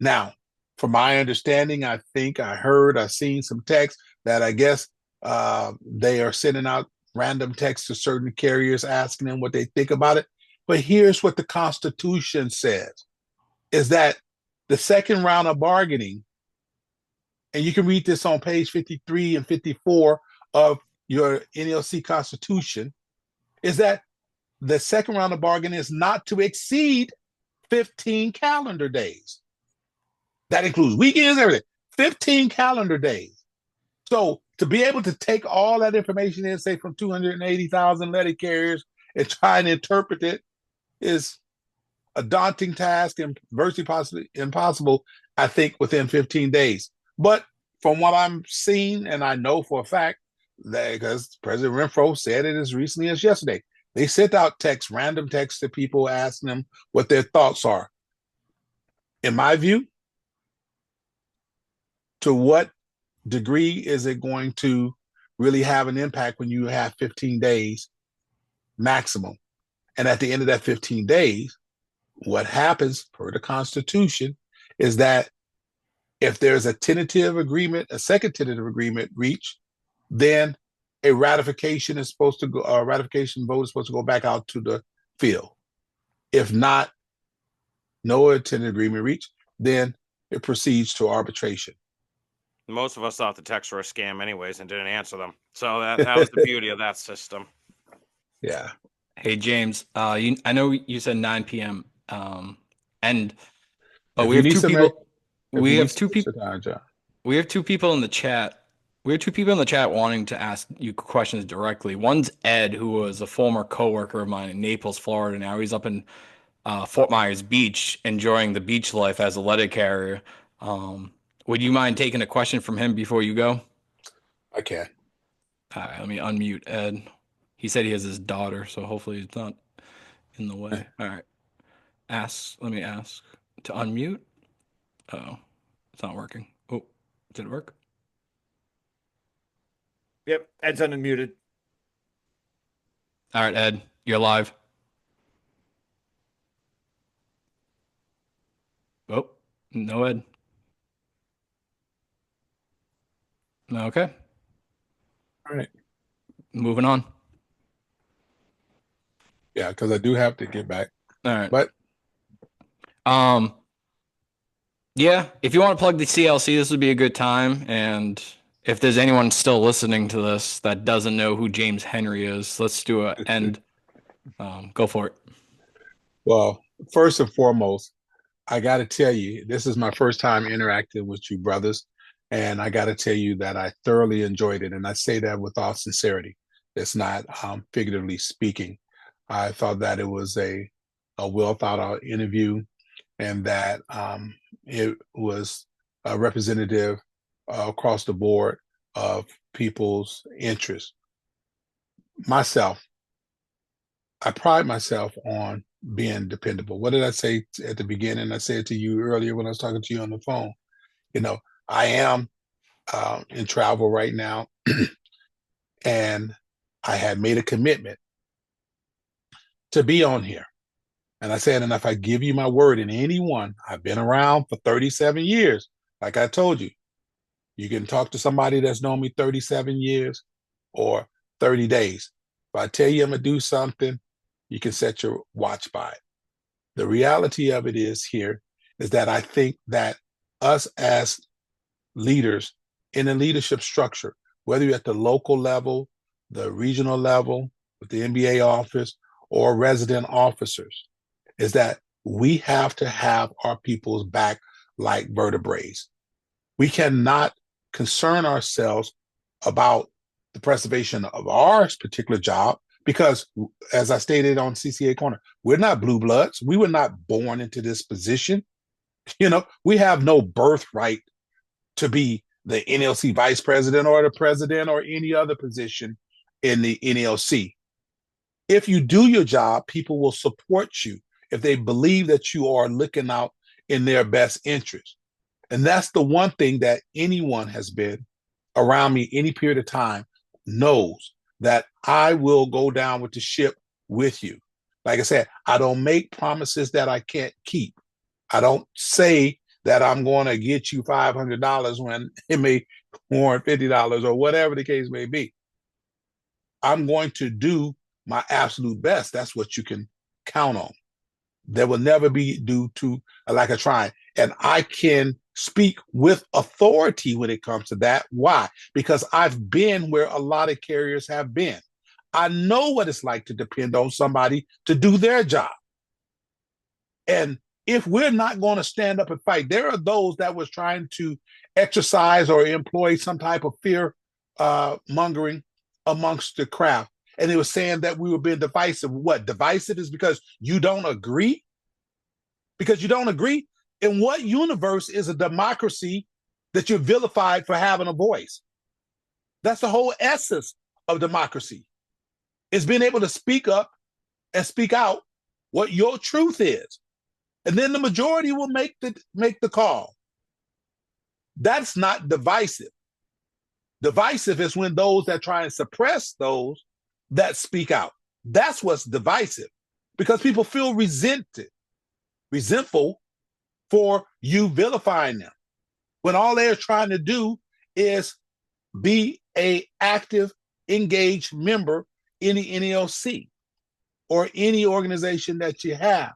S4: Now, from my understanding, I think I've seen some text that I guess they are sending out random texts to certain carriers asking them what they think about it. But here's what the Constitution says, is that the second round of bargaining, and you can read this on page 53 and 54 of your NALC Constitution, is that the second round of bargaining is not to exceed 15 calendar days. That includes weekends, everything. 15 calendar days. So to be able to take all that information in, say from 280,000 letter carriers, and try and interpret it is a daunting task and virtually possibly impossible, I think, within 15 days. But from what I'm seeing, and I know for a fact, that because President Renfro said it as recently as yesterday, they sent out texts, random texts to people asking them what their thoughts are. In my view, to what degree is it going to really have an impact when you have 15 days maximum? And at the end of that 15 days, what happens per the Constitution is that if there's a tentative agreement, a second tentative agreement reached, then a ratification vote is supposed to go back out to the field. If not, no tentative agreement reached, then it proceeds to arbitration.
S3: Most of us thought the texts were a scam anyways and didn't answer them. So that was the beauty of that system.
S4: Yeah.
S1: Hey, James, I know you said 9 p.m. But
S4: If
S1: we
S4: you
S1: have
S4: need
S1: two
S4: some
S1: people.
S4: if
S1: We
S4: you
S1: have
S4: need
S1: two
S4: some
S1: people.
S4: extra time, John.
S1: We have two people in the chat. We have two people in the chat wanting to ask you questions directly. One's Ed, who was a former coworker of mine in Naples, Florida. Now he's up in Fort Myers Beach, enjoying the beach life as a letter carrier. Would you mind taking a question from him before you go?
S4: I can.
S1: All right, let me unmute Ed. He said he has his daughter, so hopefully it's not in the way. All right. Let me ask to unmute. Oh, it's not working. Oh, did it work?
S2: Yep, Ed's unmuted.
S1: All right, Ed, you're live. Oh, no, Ed. Okay,
S4: All right.
S1: moving on.
S4: Yeah, because I do have to get back.
S1: All right.
S4: But
S1: Um, yeah, if you want to plug the CLC, this would be a good time. And if there's anyone still listening to this that doesn't know who James Henry is, let's do a end. Go for it.
S4: well, first and foremost, I got to tell you, this is my first time interacting with you brothers. And I got to tell you that I thoroughly enjoyed it. And I say that with all sincerity. It's not figuratively speaking. I thought that it was a well thought out interview and that it was a representative across the board of people's interests. Myself, I pride myself on being dependable. What did I say at the beginning? I said to you earlier when I was talking to you on the phone. You know, I am in travel right now, and I had made a commitment to be on here. And I said, and if I give you my word in anyone, I've been around for 37 years. Like I told you, you can talk to somebody that's known me 37 years or 30 days. If I tell you I'm going to do something, you can set your watch by it. The reality of it is that I think that us as leaders in a leadership structure, whether you're at the local level, the regional level, with the NBA office, or resident officers, is that we have to have our people's back like vertebrae. We cannot concern ourselves about the preservation of our particular job because, as I stated on CCA Corner, we're not blue bloods. We were not born into this position. We have no birthright to be the NLC vice president or the president or any other position in the NLC. If you do your job, people will support you if they believe that you are looking out in their best interest. And that's the one thing that anyone has been around me any period of time knows that I will go down with the ship with you. Like I said, I don't make promises that I can't keep. I don't say that I'm going to get you $500 when it may warrant $50 or whatever the case may be. I'm going to do my absolute best. That's what you can count on. There will never be due to a lack of trying. And I can speak with authority when it comes to that. Why? Because I've been where a lot of carriers have been. I know what it's like to depend on somebody to do their job. And if we're not going to stand up and fight, there are those that was trying to exercise or employ some type of fear mongering amongst the craft. And they were saying that we were being divisive. What divisive is because you don't agree? Because you don't agree? In what universe is a democracy that you're vilified for having a voice? That's the whole essence of democracy, is being able to speak up and speak out what your truth is. And then the majority will make the call. That's not divisive. Divisive is when those that try and suppress those that speak out. That's what's divisive, because people feel resentful for you vilifying them, when all they're trying to do is be a active, engaged member in the NLC or any organization that you have.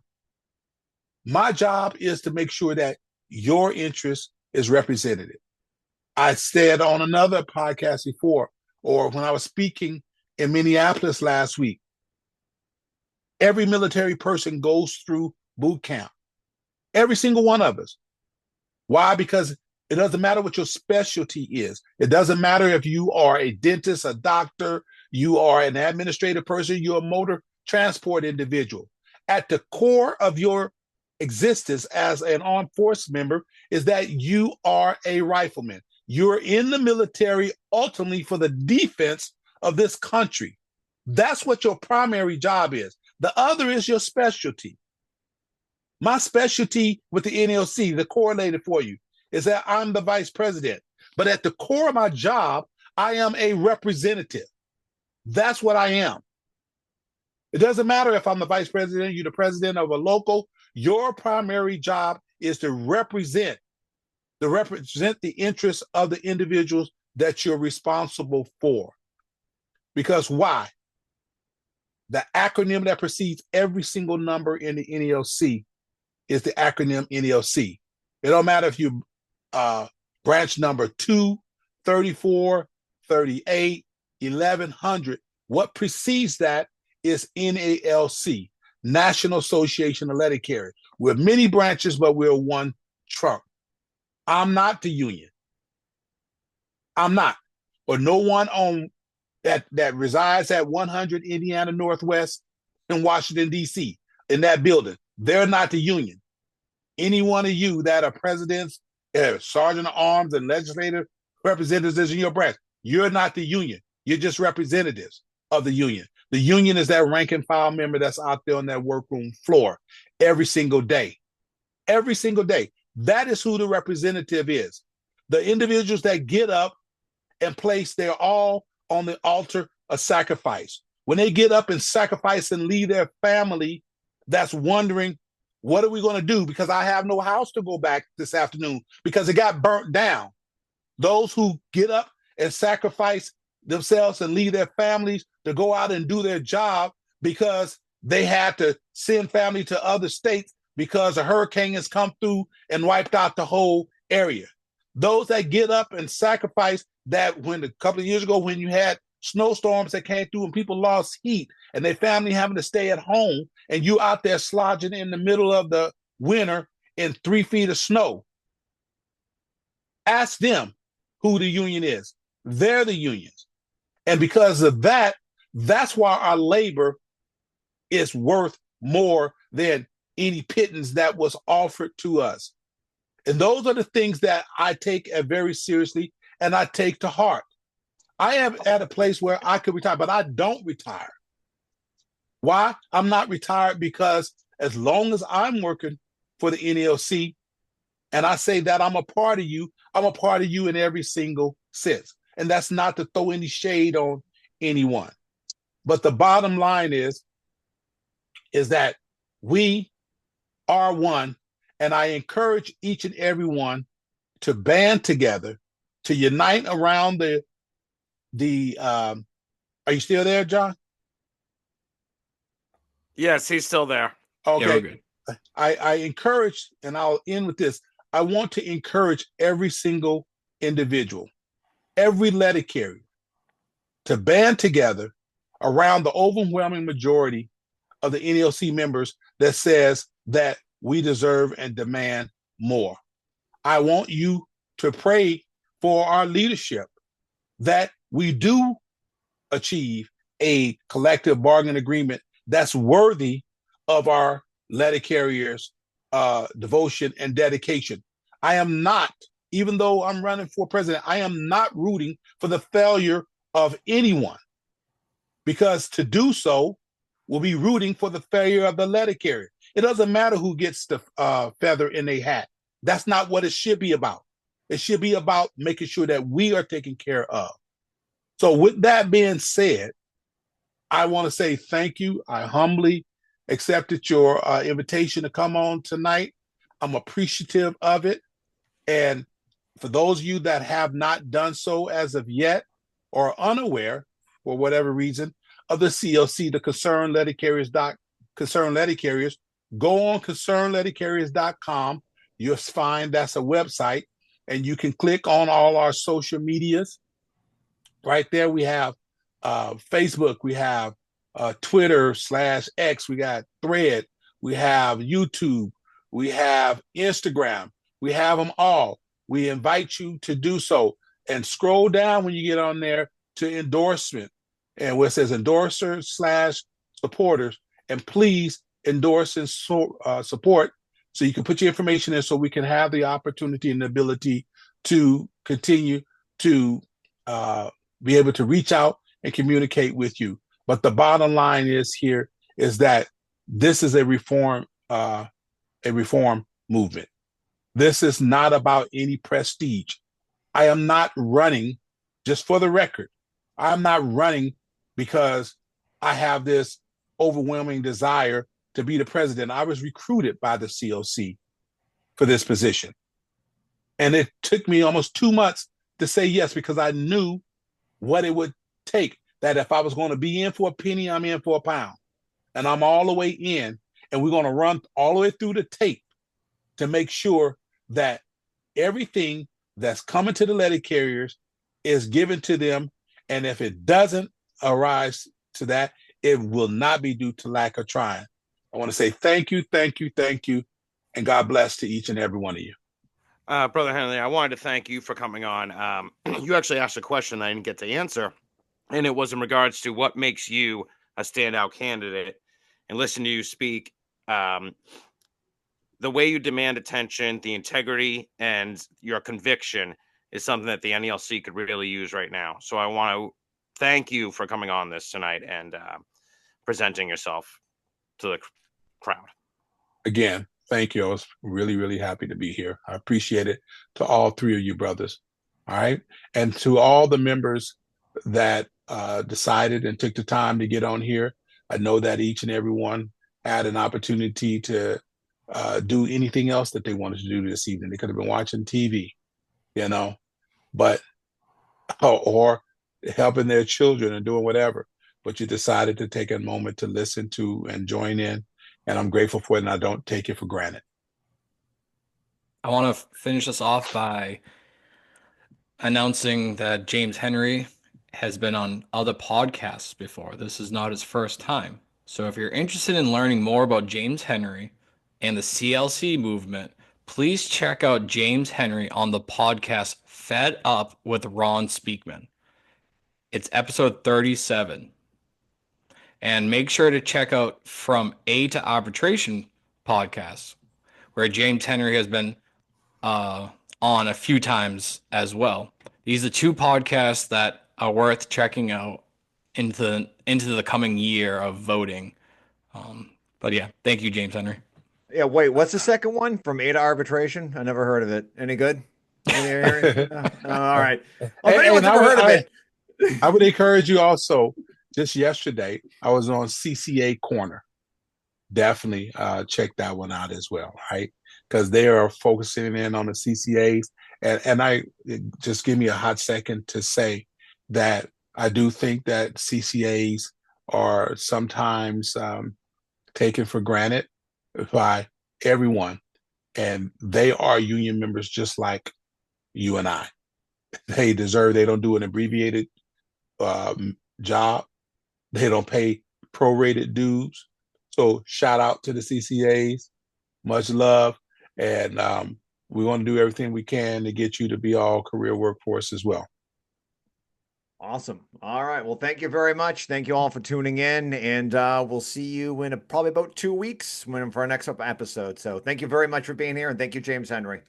S4: My job is to make sure that your interest is represented. I said on another podcast before, or when I was speaking in Minneapolis last week, every military person goes through boot camp. Every single one of us. Why? Because it doesn't matter what your specialty is. It doesn't matter if you are a dentist, a doctor, you are an administrative person, you're a motor transport individual. At the core of your existence as an armed force member is that you are a rifleman. You're in the military ultimately for the defense of this country. That's what your primary job is. The other is your specialty. My specialty with the NALC, the correlated for you, is that I'm the vice president. But at the core of my job, I am a representative. That's what I am. It doesn't matter if I'm the vice president, you're the president of a local. Your primary job is to represent the interests of the individuals that you're responsible for. Because why? The acronym that precedes every single number in the NALC is the acronym NALC. It don't matter if you branch number 2, 34, 38, 1100. What precedes that is NALC, National Association of Letter Carriers. We're many branches, but we're one trunk. I'm not the union. I'm not. Or no one on that resides at 100 Indiana Northwest in Washington, D.C., in that building. They're not the union. Any one of you that are presidents, sergeant of arms, and legislative representatives in your branch, you're not the union. You're just representatives of the union. The union is that rank and file member that's out there on that workroom floor every single day. Every single day. That is who the representative is. The individuals that get up and place their all on the altar of sacrifice. When they get up and sacrifice and leave their family, that's wondering, what are we going to do? Because I have no house to go back this afternoon because it got burnt down. Those who get up and sacrifice themselves and leave their families to go out and do their job because they had to send family to other states because a hurricane has come through and wiped out the whole area. Those that get up and sacrifice that, when a couple of years ago, when you had snowstorms that came through and people lost heat and their family having to stay at home and you out there slodging in the middle of the winter in 3 feet of snow. Ask them who the union is. They're the unions. And because of that, that's why our labor is worth more than any pittance that was offered to us. And those are the things that I take very seriously and I take to heart. I am at a place where I could retire, but I don't retire. Why? I'm not retired because as long as I'm working for the NALC, and I say that I'm a part of you, I'm a part of you in every single sense. And that's not to throw any shade on anyone. But the bottom line is that we are one, and I encourage each and every one to band together, to unite around are you still there, John?
S3: Yes, he's still there.
S4: Okay.
S1: Yeah, we're good.
S4: I encourage, and I'll end with this. I want to encourage every single individual, every letter carrier, to band together around the overwhelming majority of the NALC members that says that we deserve and demand more. I want you to pray for our leadership that we do achieve a collective bargaining agreement that's worthy of our letter carriers' devotion and dedication. I am not, even though I'm running for president, I am not rooting for the failure of anyone, because to do so will be rooting for the failure of the letter carrier. It doesn't matter who gets the feather in their hat. That's not what it should be about. It should be about making sure that we are taken care of. So with that being said, I want to say thank you. I humbly accepted your invitation to come on tonight. I'm appreciative of it. And for those of you that have not done so as of yet, or unaware for whatever reason of the CLC, the Concerned Letter Carriers, go on concernedlettercarriers.com. You'll find that's a website, and you can click on all our social medias. Right there, we have Facebook, we have Twitter/X, we got Thread, we have YouTube, we have Instagram, we have them all. We invite you to do so, and scroll down when you get on there to endorsement, and where it says endorser/supporters, and please endorse and support, so you can put your information in, so we can have the opportunity and the ability to continue to be able to reach out and communicate with you. But the bottom line is that this is a reform movement. This is not about any prestige. I am not running, just for the record, I'm not running because I have this overwhelming desire to be the president. I was recruited by the COC for this position. And it took me almost 2 months to say yes, because I knew what it would take. That if I was going to be in for a penny, I'm in for a pound. And I'm all the way in, and we're going to run all the way through the tape to make sure that everything that's coming to the letter carriers is given to them. And if it doesn't arise to that, it will not be due to lack of trying. I want to say thank you, and God bless to each and every one of you.
S3: Brother Henry, I wanted to thank you for coming on. You actually asked a question I didn't get to answer, and it was in regards to what makes you a standout candidate. And listen to you speak, the way you demand attention, the integrity, and your conviction is something that the NALC could really use right now. So I want to thank you for coming on this tonight and presenting yourself to the crowd.
S4: Again, thank you. I was really, really happy to be here. I appreciate it to all three of you brothers. All right. And to all the members that decided and took the time to get on here, I know that each and every one had an opportunity to do anything else that they wanted to do this evening. They could have been watching TV, but or helping their children and doing whatever. But you decided to take a moment to listen to and join in. And I'm grateful for it, and I don't take it for granted.
S1: I want to finish this off by announcing that James Henry has been on other podcasts before. This is not his first time. So if you're interested in learning more about James Henry and the CLC movement, please check out James Henry on the podcast Fed Up with Ron Speakman. It's episode 37. And make sure to check out From A to Arbitration podcast, where James Henry has been on a few times as well. These are two podcasts that are worth checking out into the coming year of voting. But yeah, thank you, James Henry.
S2: Yeah, wait, what's the second one? From A to Arbitration? I never heard of it. Any good? All right. Well, if anyone's ever heard of it.
S4: I would encourage you also. Just yesterday, I was on CCA Corner. Definitely check that one out as well, right? Because they are focusing in on the CCAs. And just give me a hot second to say that I do think that CCAs are sometimes taken for granted by everyone. And they are union members just like you and I. They don't do an abbreviated job. They don't pay prorated dues. So shout out to the CCAs. Much love. And we want to do everything we can to get you to be all career workforce as well.
S2: Awesome. All right. Well, thank you very much. Thank you all for tuning in. And we'll see you in probably about 2 weeks for our next episode. So thank you very much for being here. And thank you, James Henry.